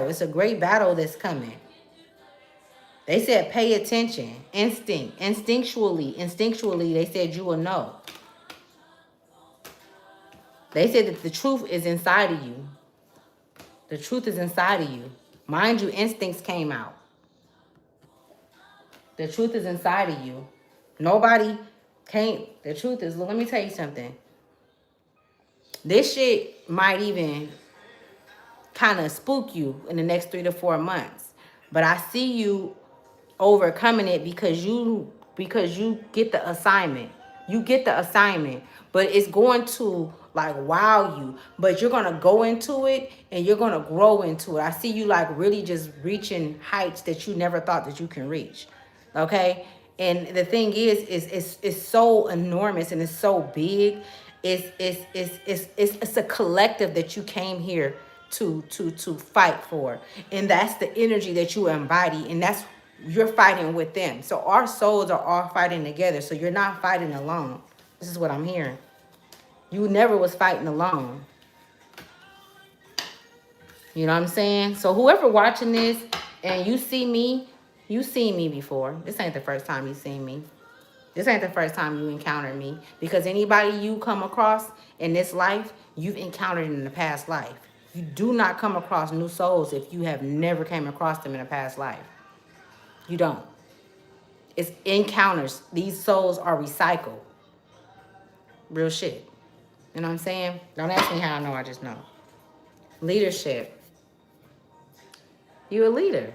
It's a great battle that's coming. They said pay attention. Instinctually, they said you will know. They said that the truth is inside of you. The truth is inside of you. Mind you, instincts came out. The truth is inside of you. Nobody The truth is, let me tell you something. This shit might even kind of spook you in the next 3 to 4 months. But I see you overcoming it because you get the assignment. You get the assignment, but it's going to like wow you. But you're gonna go into it and you're gonna grow into it. I see you like really just reaching heights that you never thought that you can reach. Okay. And the thing is it's so enormous and it's so big. It's a collective that you came here to fight for, and that's the energy that you embody, and that's you're fighting with them. So our souls are all fighting together. So you're not fighting alone. This is what I'm hearing. You never was fighting alone. You know what I'm saying? So whoever watching this and you see me, you seen me before. This ain't the first time you seen me. This ain't the first time you encountered me. Because anybody you come across in this life, you've encountered in the past life. You do not come across new souls if you have never came across them in a past life. You don't. It's encounters. These souls are recycled. Real shit. You know what I'm saying? Don't ask me how I know, I just know. Leadership. You a leader.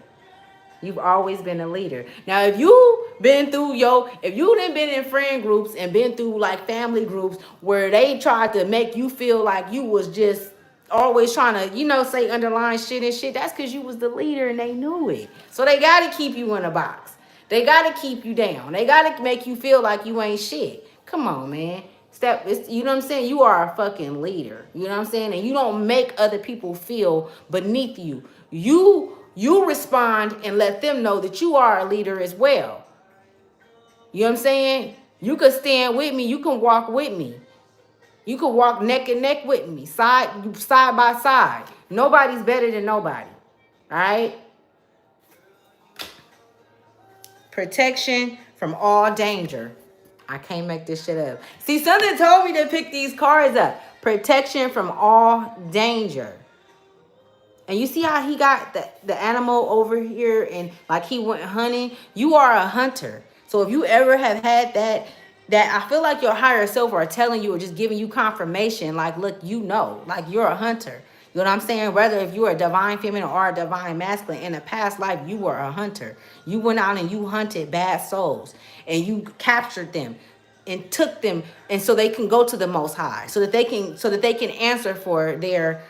You've always been a leader. Now, if you if you done been in friend groups and been through like family groups where they tried to make you feel like you was just always trying to, say underlying shit and shit, that's because you was the leader and they knew it. So they got to keep you in a box. They got to keep you down. They got to make you feel like you ain't shit. Come on, man. You know what I'm saying? You are a fucking leader. You know what I'm saying? And you don't make other people feel beneath you. You respond and let them know that you are a leader as well. You know what I'm saying? You can stand with me. You can walk with me. You can walk neck and neck with me, side by side. Nobody's better than nobody. All right? Protection from all danger. I can't make this shit up. See, something told me to pick these cards up. Protection from all danger. And you see how he got the animal over here and like he went hunting? You are a hunter. So if you ever have had that I feel like your higher self are telling you or just giving you confirmation, like, look, like you're a hunter. You know what I'm saying? Whether if you're a divine feminine or a divine masculine, in a past life, you were a hunter. You went out and you hunted bad souls and you captured them and took them, and so they can go to the Most High, so that they can answer for their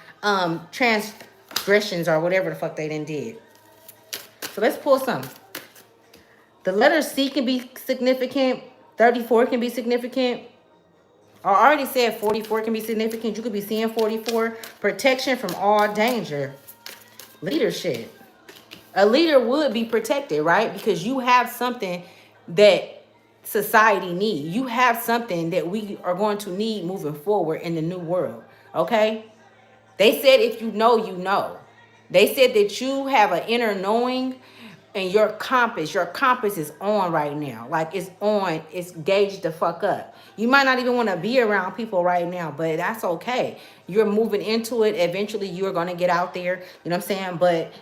transgressions or whatever the fuck they done did. So let's pull some. The letter C can be significant. 34 can be significant. I already said 44 can be significant. You could be seeing 44. Protection from all danger. Leadership. A leader would be protected, right? Because you have something that society needs. You have something that we are going to need moving forward in the new world, okay? They said if you know, you know. They said that you have an inner knowing and your compass is on right now. Like it's on, it's gauged the fuck up. You might not even want to be around people right now, but that's okay. You're moving into it. Eventually you're going to get out there. You know what I'm saying? But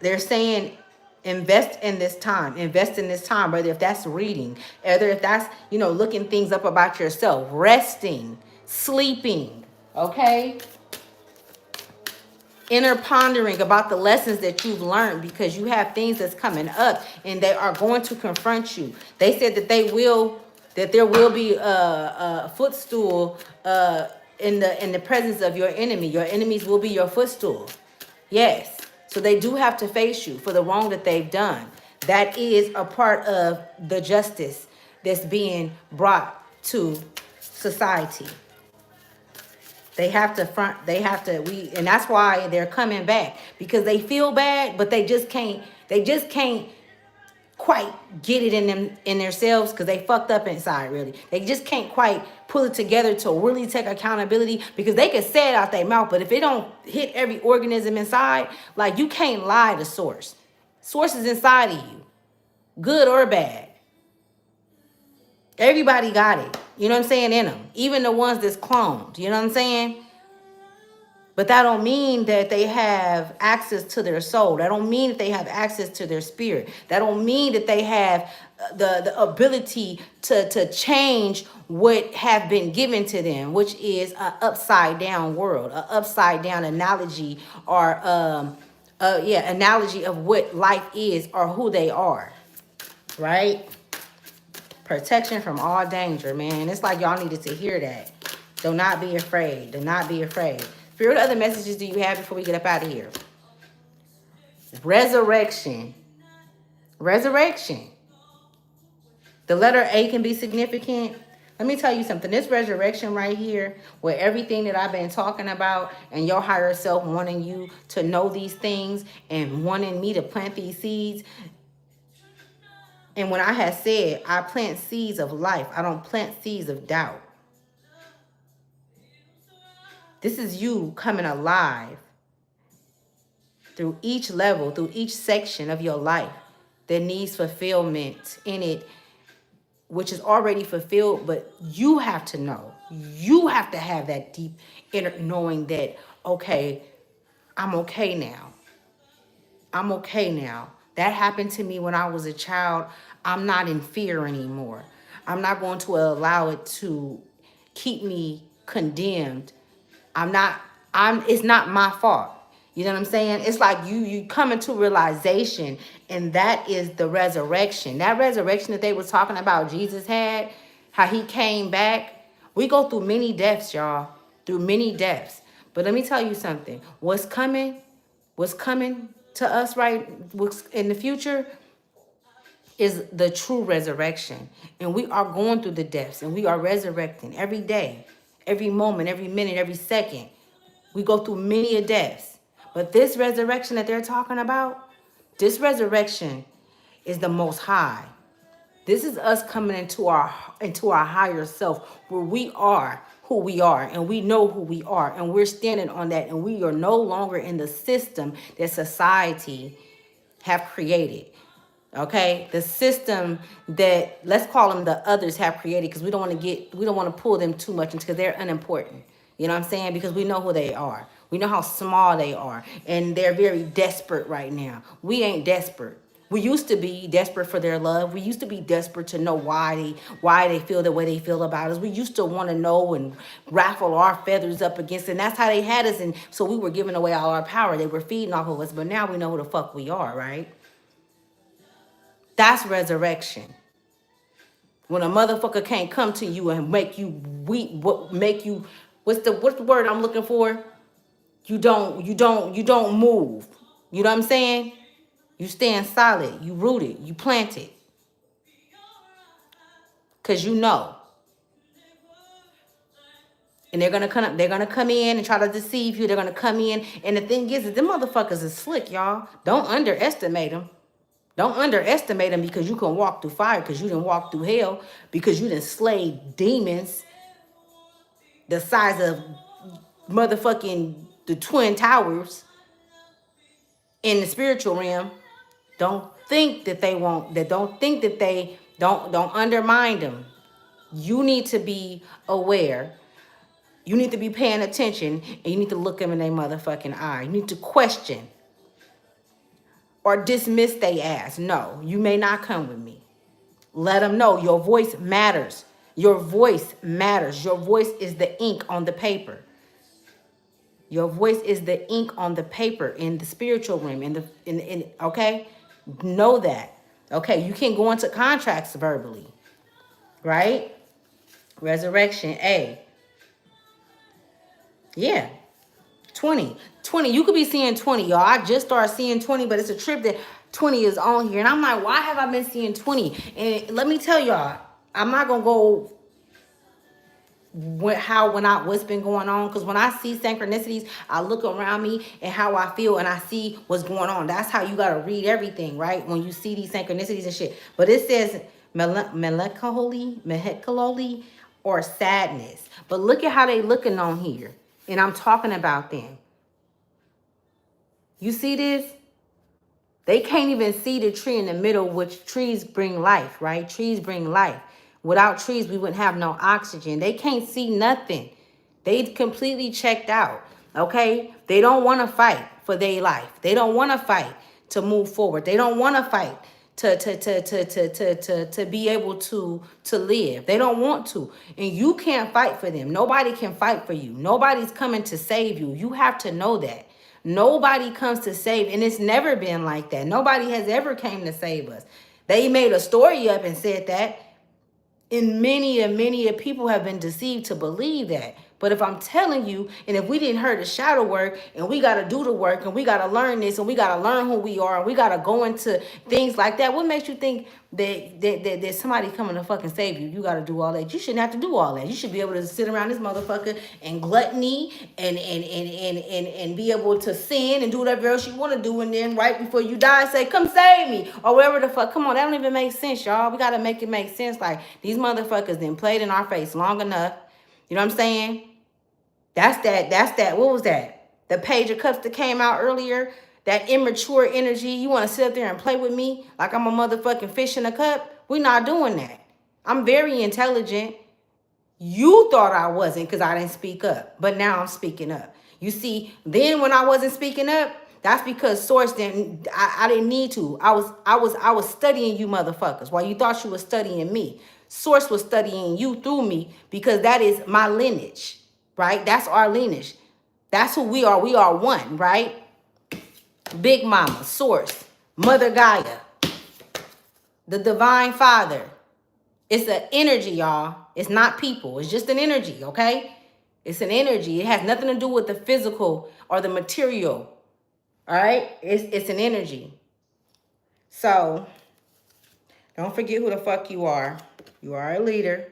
they're saying invest in this time, whether if that's reading, whether if that's, looking things up about yourself, resting, sleeping, okay? Inner pondering about the lessons that you've learned, because you have things that's coming up and they are going to confront you. They said that there will be a footstool in the presence of your enemy. Your enemies will be your footstool. Yes. So they do have to face you for the wrong that they've done. That is a part of the justice that's being brought to society. They have to and that's why they're coming back, because they feel bad, but they just can't quite get it in themselves, because they fucked up inside, really. They just can't quite pull it together to really take accountability, because they can say it out their mouth, but if it don't hit every organism inside, like, you can't lie to source. Source is inside of you, good or bad. Everybody got it, you know what I'm saying, in them. Even the ones that's cloned, you know what I'm saying? But that don't mean that they have access to their soul. That don't mean that they have access to their spirit. That don't mean that they have the ability to change what have been given to them, which is an upside down world, an upside down analogy, or analogy of what life is or who they are, right? Protection from all danger, man. It's like y'all needed to hear that. Do not be afraid. Do not be afraid. Spirit, what other messages do you have before we get up out of here? Resurrection. Resurrection. The letter A can be significant. Let me tell you something. This resurrection right here, where everything that I've been talking about and your higher self wanting you to know these things and wanting me to plant these seeds. And when I had said, I plant seeds of life, I don't plant seeds of doubt. This is you coming alive through each level, through each section of your life that needs fulfillment in it, which is already fulfilled, but you have to know. You have to have that deep inner knowing that, okay, I'm okay now. I'm okay now. That happened to me when I was a child. I'm not in fear anymore. I'm not going to allow it to keep me condemned. It's not my fault. You know what I'm saying? It's like you come into realization, and that is the resurrection. That resurrection that they were talking about Jesus had, how he came back. We go through many deaths, y'all. Through many deaths. But let me tell you something. What's coming to us in the future is the true resurrection. And we are going through the deaths, and we are resurrecting every day, every moment, every minute, every second. We go through many a deaths. But this resurrection that they're talking about, this resurrection is the most high. This is us coming into our higher self, where we are who we are, and we know who we are, and we're standing on that, and we are no longer in the system that society have created. Okay, the system that, let's call them, the others have created, because we don't want to pull them too much into, because they're unimportant. You know what I'm saying? Because we know who they are. We know how small they are, and they're very desperate right now. We ain't desperate. We used to be desperate for their love. We used to be desperate to know why they feel the way they feel about us. We used to want to know and raffle our feathers up against it. And that's how they had us. And so we were giving away all our power. They were feeding off of us. But now we know who the fuck we are, right? That's resurrection. When a motherfucker can't come to you and make you weak, what's the word I'm looking for? You don't move. You know what I'm saying? You stand solid, you rooted, you planted. Cause you know. And they're gonna come in and try to deceive you. They're gonna come in. And the thing is, them motherfuckers is slick, y'all. Don't underestimate them. Don't underestimate them, because you can walk through fire, because you didn't walk through hell, because you didn't slay demons the size of motherfucking the Twin Towers in the spiritual realm. Don't think that they won't. Don't think that they don't undermine them. You need to be aware. You need to be paying attention, and you need to look them in their motherfucking eye. You need to question or dismiss they ass. No, you may not come with me. Let them know your voice matters. Your voice matters. Your voice is the ink on the paper. Your voice is the ink on the paper in the spiritual realm. Okay? Know that. Okay, you can go into contracts verbally. Right? Resurrection, A. Yeah. 20. You could be seeing 20, y'all. I just started seeing 20, but it's a trip that 20 is on here. And I'm like, why have I been seeing 20? And let me tell y'all, I'm not going to go what's been going on, because when I see synchronicities, I look around me and how I feel, and I see what's going on. That's how you got to read everything, right? When you see these synchronicities and shit. But it says melancholy, or sadness. But look at how they looking on here. And I'm talking about them. You see this? They can't even see the tree in the middle, which trees bring life, right? Trees bring life. Without trees, we wouldn't have no oxygen. They can't see nothing. They completely checked out. Okay? They don't want to fight for their life. They don't want to fight to move forward. They don't want to fight to be able to live. They don't want to. And you can't fight for them. Nobody can fight for you. Nobody's coming to save you. You have to know that. Nobody comes to save, and it's never been like that. Nobody has ever came to save us. They made a story up and said that, and many people have been deceived to believe that. But if I'm telling you, and if we didn't hear the shadow work, and we got to do the work, and we got to learn this, and we got to learn who we are, and we got to go into things like that, what makes you think that somebody coming to fucking save you? You got to do all that. You shouldn't have to do all that. You should be able to sit around this motherfucker and gluttony and be able to sin and do whatever else you want to do, and then right before you die, say, come save me, or whatever the fuck. Come on, that don't even make sense, y'all. We got to make it make sense. Like, these motherfuckers then played in our face long enough. You know what I'm saying? That's that. What was that? The Page of Cups that came out earlier. That immature energy. You want to sit up there and play with me like I'm a motherfucking fish in a cup? We're not doing that. I'm very intelligent. You thought I wasn't because I didn't speak up. But now I'm speaking up. You see, then when I wasn't speaking up, that's because Source didn't. I didn't need to. I was studying you motherfuckers while you thought you were studying me. Source was studying you through me because that is my lineage. Right? That's our lineage. That's who we are. We are one, right? Big Mama, Source, Mother Gaia, the Divine Father. It's an energy, y'all. It's not people. It's just an energy, okay? It's an energy. It has nothing to do with the physical or the material, all right? It's an energy. So, don't forget who the fuck you are. You are a leader.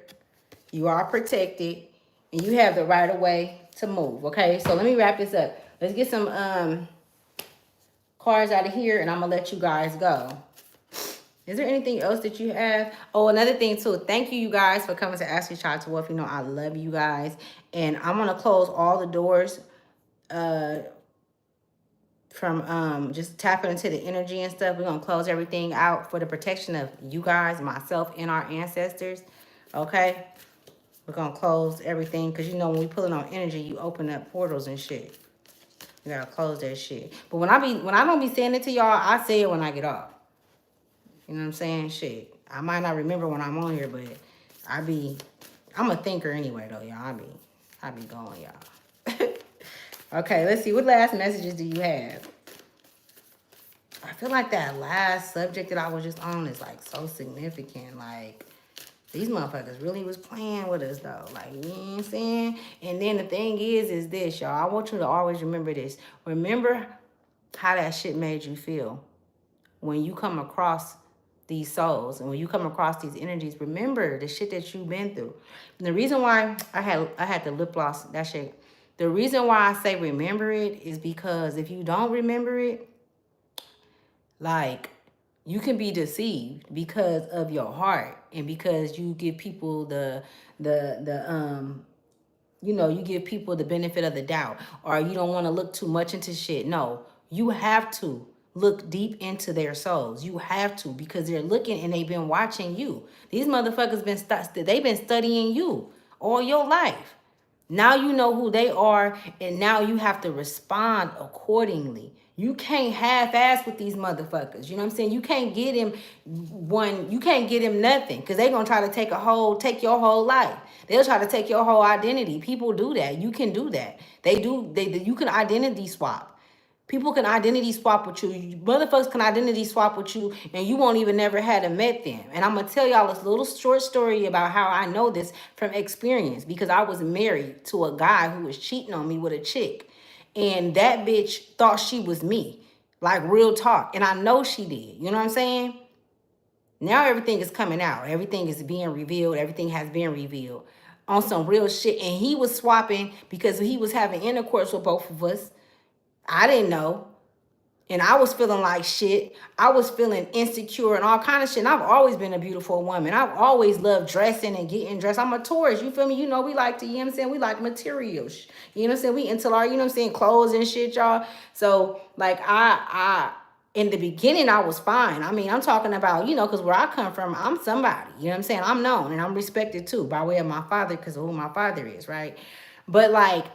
You are protected. And you have the right of way to move, okay? So let me wrap this up. Let's get some cards out of here, and I'm going to let you guys go. Is there anything else that you have? Oh, another thing, too. Thank you, you guys, for coming to Ask Your Child to Wealth. You know, I love you guys. And I'm going to close all the doors from just tapping into the energy and stuff. We're going to close everything out for the protection of you guys, myself, and our ancestors, okay? We're going to close everything because, you know, when we pulling on energy, you open up portals and shit. You got to close that shit. But when I don't be saying it to y'all, I say it when I get off. You know what I'm saying? Shit. I might not remember when I'm on here, but I'm a thinker anyway, though, y'all. I be going, y'all. Okay, let's see. What last messages do you have? I feel like that last subject that I was just on is, like, so significant. Like, these motherfuckers really was playing with us, though. Like, you know what I'm saying? And then the thing is this, y'all. I want you to always remember this. Remember how that shit made you feel when you come across these souls and when you come across these energies. Remember the shit that you've been through. And the reason why I had the lip gloss, that shit. The reason why I say remember it is because if you don't remember it, like, you can be deceived because of your heart and because you give people you give people the benefit of the doubt, or you don't want to look too much into shit. No, you have to look deep into their souls. You have to, because they're looking and they've been watching you. These motherfuckers they've been studying you all your life. Now you know who they are, and now you have to respond accordingly. You can't half-ass with these motherfuckers. You know what I'm saying? You can't get him nothing, because they're going to try to take your whole life. They'll try to take your whole identity. People do that. You can do that. You can identity swap. People can identity swap with you. Motherfuckers can identity swap with you, and you won't even never had met them. And I'm going to tell y'all this little short story about how I know this from experience, because I was married to a guy who was cheating on me with a chick. And that bitch thought she was me. Like, real talk. And I know she did. You know what I'm saying? Now everything is coming out. Everything is being revealed. Everything has been revealed on some real shit. And he was swapping because he was having intercourse with both of us. I didn't know. And I was feeling like shit. I was feeling insecure and all kind of shit. And I've always been a beautiful woman. I've always loved dressing and getting dressed. I'm a Taurus. You feel me? You know, we like to, you know what I'm saying? We like materials. You know what I'm saying? We into our, you know what I'm saying, clothes and shit, y'all. So, like, in the beginning, I was fine. I mean, I'm talking about, you know, because where I come from, I'm somebody. You know what I'm saying? I'm known and I'm respected too by way of my father, because of who my father is, right? But, like,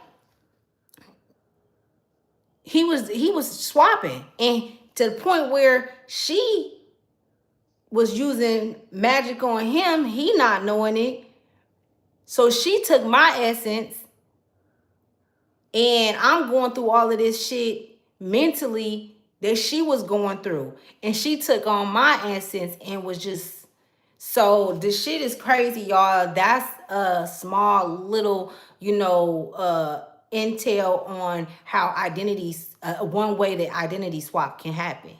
he was swapping, and to the point where she was using magic on him, he not knowing it. So she took my essence, and I'm going through all of this shit mentally that she was going through. And she took on my essence and was just, so the shit is crazy, y'all. That's a small little, intel on how identities, one way that identity swap can happen.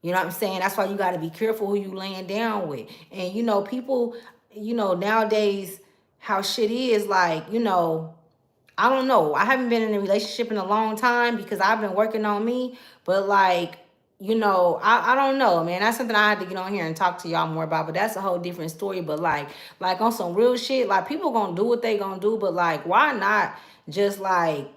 You know what I'm saying? That's why you got to be careful who you laying down with. And, people, nowadays, how shit is like, I don't know. I haven't been in a relationship in a long time because I've been working on me. But like, I don't know, man. That's something I had to get on here and talk to y'all more about. But that's a whole different story. But like on some real shit, like people gonna do what they gonna do. But like, why not just like,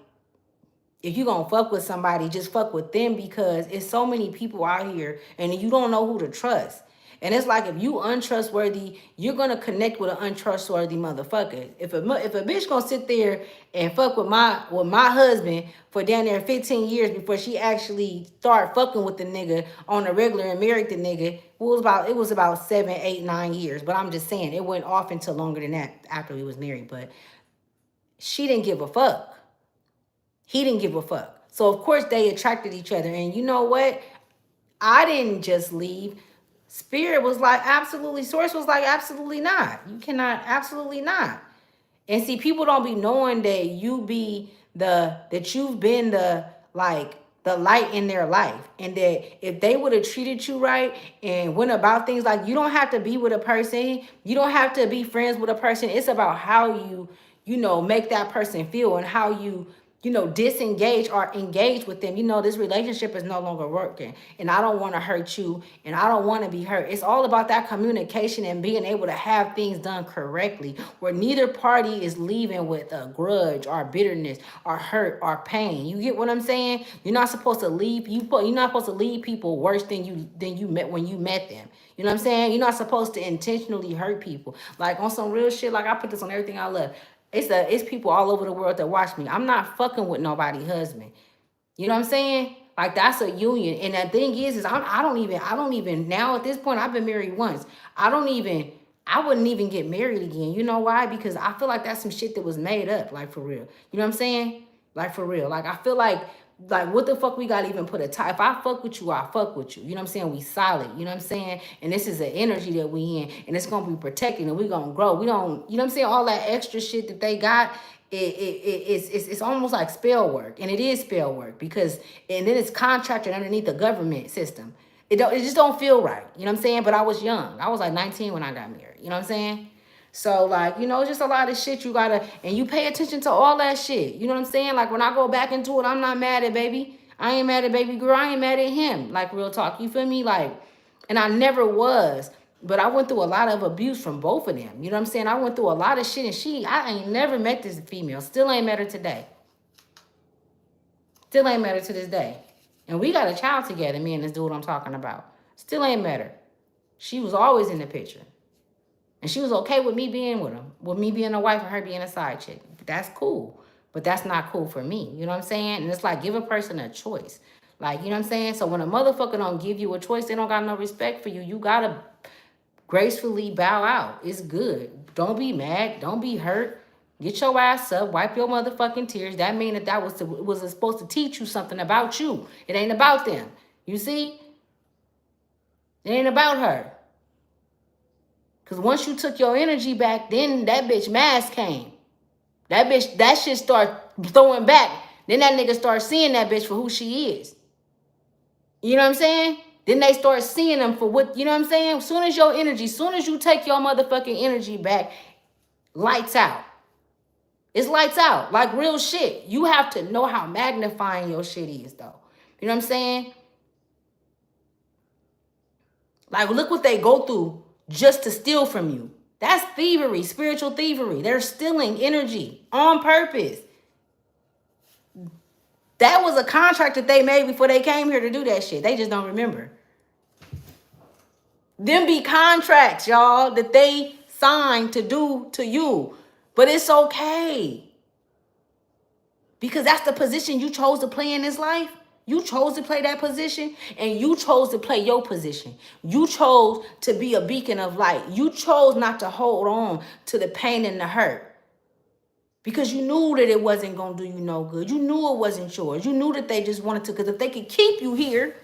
if you gonna fuck with somebody, just fuck with them, because it's so many people out here and you don't know who to trust. And it's like, if you untrustworthy, you're gonna connect with an untrustworthy motherfucker. If a bitch gonna sit there and fuck with my husband for down there 15 years before she actually start fucking with the nigga on the regular and married the nigga, it was about 7, 8, 9 years. But I'm just saying it went off until longer than that after we was married. But she didn't give a fuck. He didn't give a fuck. So of course they attracted each other. And you know what? I didn't just leave. Spirit was like, absolutely. Source was like, absolutely not. You cannot, absolutely not. And see, people don't be knowing that you've been the light in their life. And that if they would have treated you right and went about things, like, you don't have to be with a person. You don't have to be friends with a person. It's about how you make that person feel, and how you disengage or engage with them. This relationship is no longer working, and I don't want to hurt you, and I don't want to be hurt. It's all about that communication and being able to have things done correctly, where neither party is leaving with a grudge or bitterness or hurt or pain. You get what I'm saying? You're not supposed to leave. You're not supposed to leave people worse than you met when you met them. You know what I'm saying? You're not supposed to intentionally hurt people. Like, on some real shit, like, I put this on everything I love. It's people all over the world that watch me. I'm not fucking with nobody's husband. You know what I'm saying? Like, that's a union. And the thing is I don't even, now at this point, I've been married once. I wouldn't even get married again. You know why? Because I feel like that's some shit that was made up, like, for real. You know what I'm saying? Like, for real. Like, I feel like, what the fuck we gotta even put a tie? If I fuck with you, I fuck with you. You know what I'm saying? We solid. You know what I'm saying? And this is the energy that we in, and it's gonna be protected, and we gonna grow. We don't, you know what I'm saying? All that extra shit that they got, it's almost like spell work, and it is spell work, because, and then it's contracted underneath the government system. It just don't feel right. You know what I'm saying? But I was young. I was like 19 when I got married. You know what I'm saying? So, like, it's just a lot of shit you gotta, and you pay attention to all that shit. You know what I'm saying? Like, when I go back into it, I'm not mad at baby. I ain't mad at baby girl. I ain't mad at him. Like, real talk. You feel me? Like, and I never was. But I went through a lot of abuse from both of them. You know what I'm saying? I went through a lot of shit, and I ain't never met this female. Still ain't met her today. Still ain't met her to this day. And we got a child together, me and this dude I'm talking about. Still ain't met her. She was always in the picture. And she was okay with me being with him, with me being a wife and her being a side chick. That's cool. But that's not cool for me. You know what I'm saying? And it's like, give a person a choice. Like, you know what I'm saying? So when a motherfucker don't give you a choice, they don't got no respect for you. You got to gracefully bow out. It's good. Don't be mad. Don't be hurt. Get your ass up. Wipe your motherfucking tears. That means that was supposed to teach you something about you. It ain't about them. You see? It ain't about her. Because once you took your energy back, then that bitch mask came. That shit start throwing back. Then that nigga start seeing that bitch for who she is. You know what I'm saying? Then they start seeing them for what, you know what I'm saying? Soon as you take your motherfucking energy back, lights out. It's lights out. Like, real shit. You have to know how magnifying your shit is, though. You know what I'm saying? Like, look what they go through just to steal from you. That's thievery, spiritual thievery. They're stealing energy on purpose. That was a contract that they made before they came here to do that shit. They just don't remember. Them be contracts, y'all, that they signed to do to you. But it's okay. Because that's the position you chose to play in this life. You chose to play that position, and you chose to play your position. You chose to be a beacon of light. You chose not to hold on to the pain and the hurt. Because you knew that it wasn't going to do you no good. You knew it wasn't yours. You knew that they just wanted to, because if they could keep you here,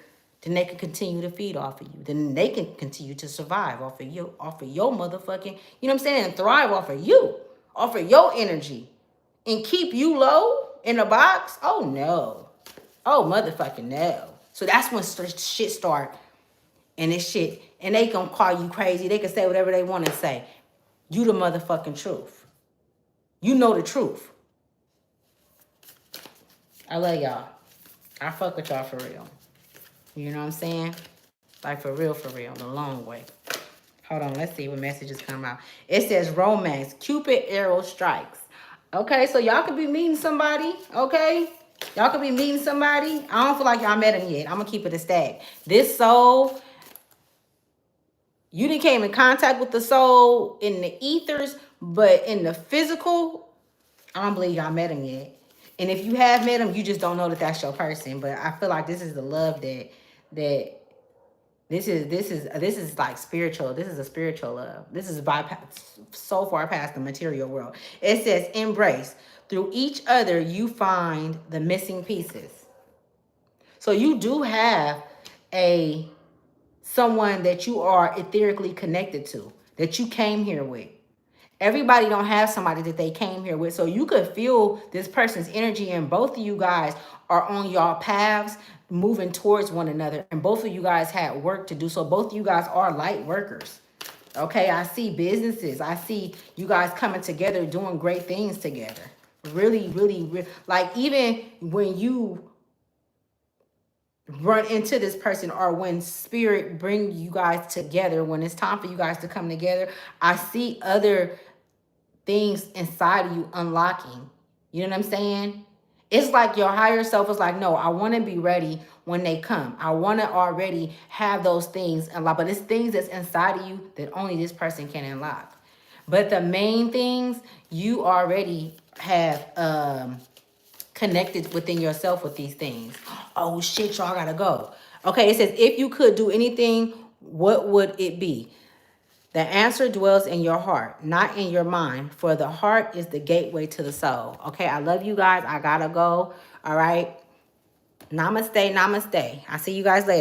then they could continue to feed off of you. Then they can continue to survive off of your motherfucking, you know what I'm saying, and thrive off of your energy, and keep you low in a box. Oh no. Oh motherfucking no. So that's when shit start, and this shit, and they gonna call you crazy. They can say whatever they want to say. You the motherfucking truth. You know the truth. I love y'all. I fuck with y'all for real. You know what I'm saying? Like for real, the long way. Hold on, let's see what messages come out. It says romance, Cupid arrow strikes. Okay, so y'all could be meeting somebody, okay? Y'all could be meeting somebody. I don't feel like y'all met him yet. I'm gonna keep it a stack. This soul, you didn't came in contact with the soul in the ethers, but in the physical, I don't believe y'all met him yet. And if you have met him, you just don't know that that's your person. But I feel like this is the love that this is like spiritual. This is a spiritual love. This is so far past the material world. It says embrace. Through each other, you find the missing pieces. So you do have someone that you are etherically connected to, that you came here with. Everybody don't have somebody that they came here with. So you could feel this person's energy, and both of you guys are on y'all paths moving towards one another. And both of you guys had work to do. So both of you guys are light workers. Okay, I see businesses. I see you guys coming together, doing great things together. Really, like even when you run into this person, or when spirit bring you guys together, when it's time for you guys to come together, I see other things inside of you unlocking. You know what I'm saying? It's like your higher self is like, no, I want to be ready when they come. I want to already have those things unlocked. But it's things that's inside of you that only this person can unlock. But the main things you already have connected within yourself with these things. Oh shit, y'all gotta go. Okay, it says, if you could do anything, what would it be? The answer dwells in your heart, not in your mind, for the heart is the gateway to the soul. Okay, I love you guys. I gotta go. All right. Namaste, namaste. I'll see you guys later.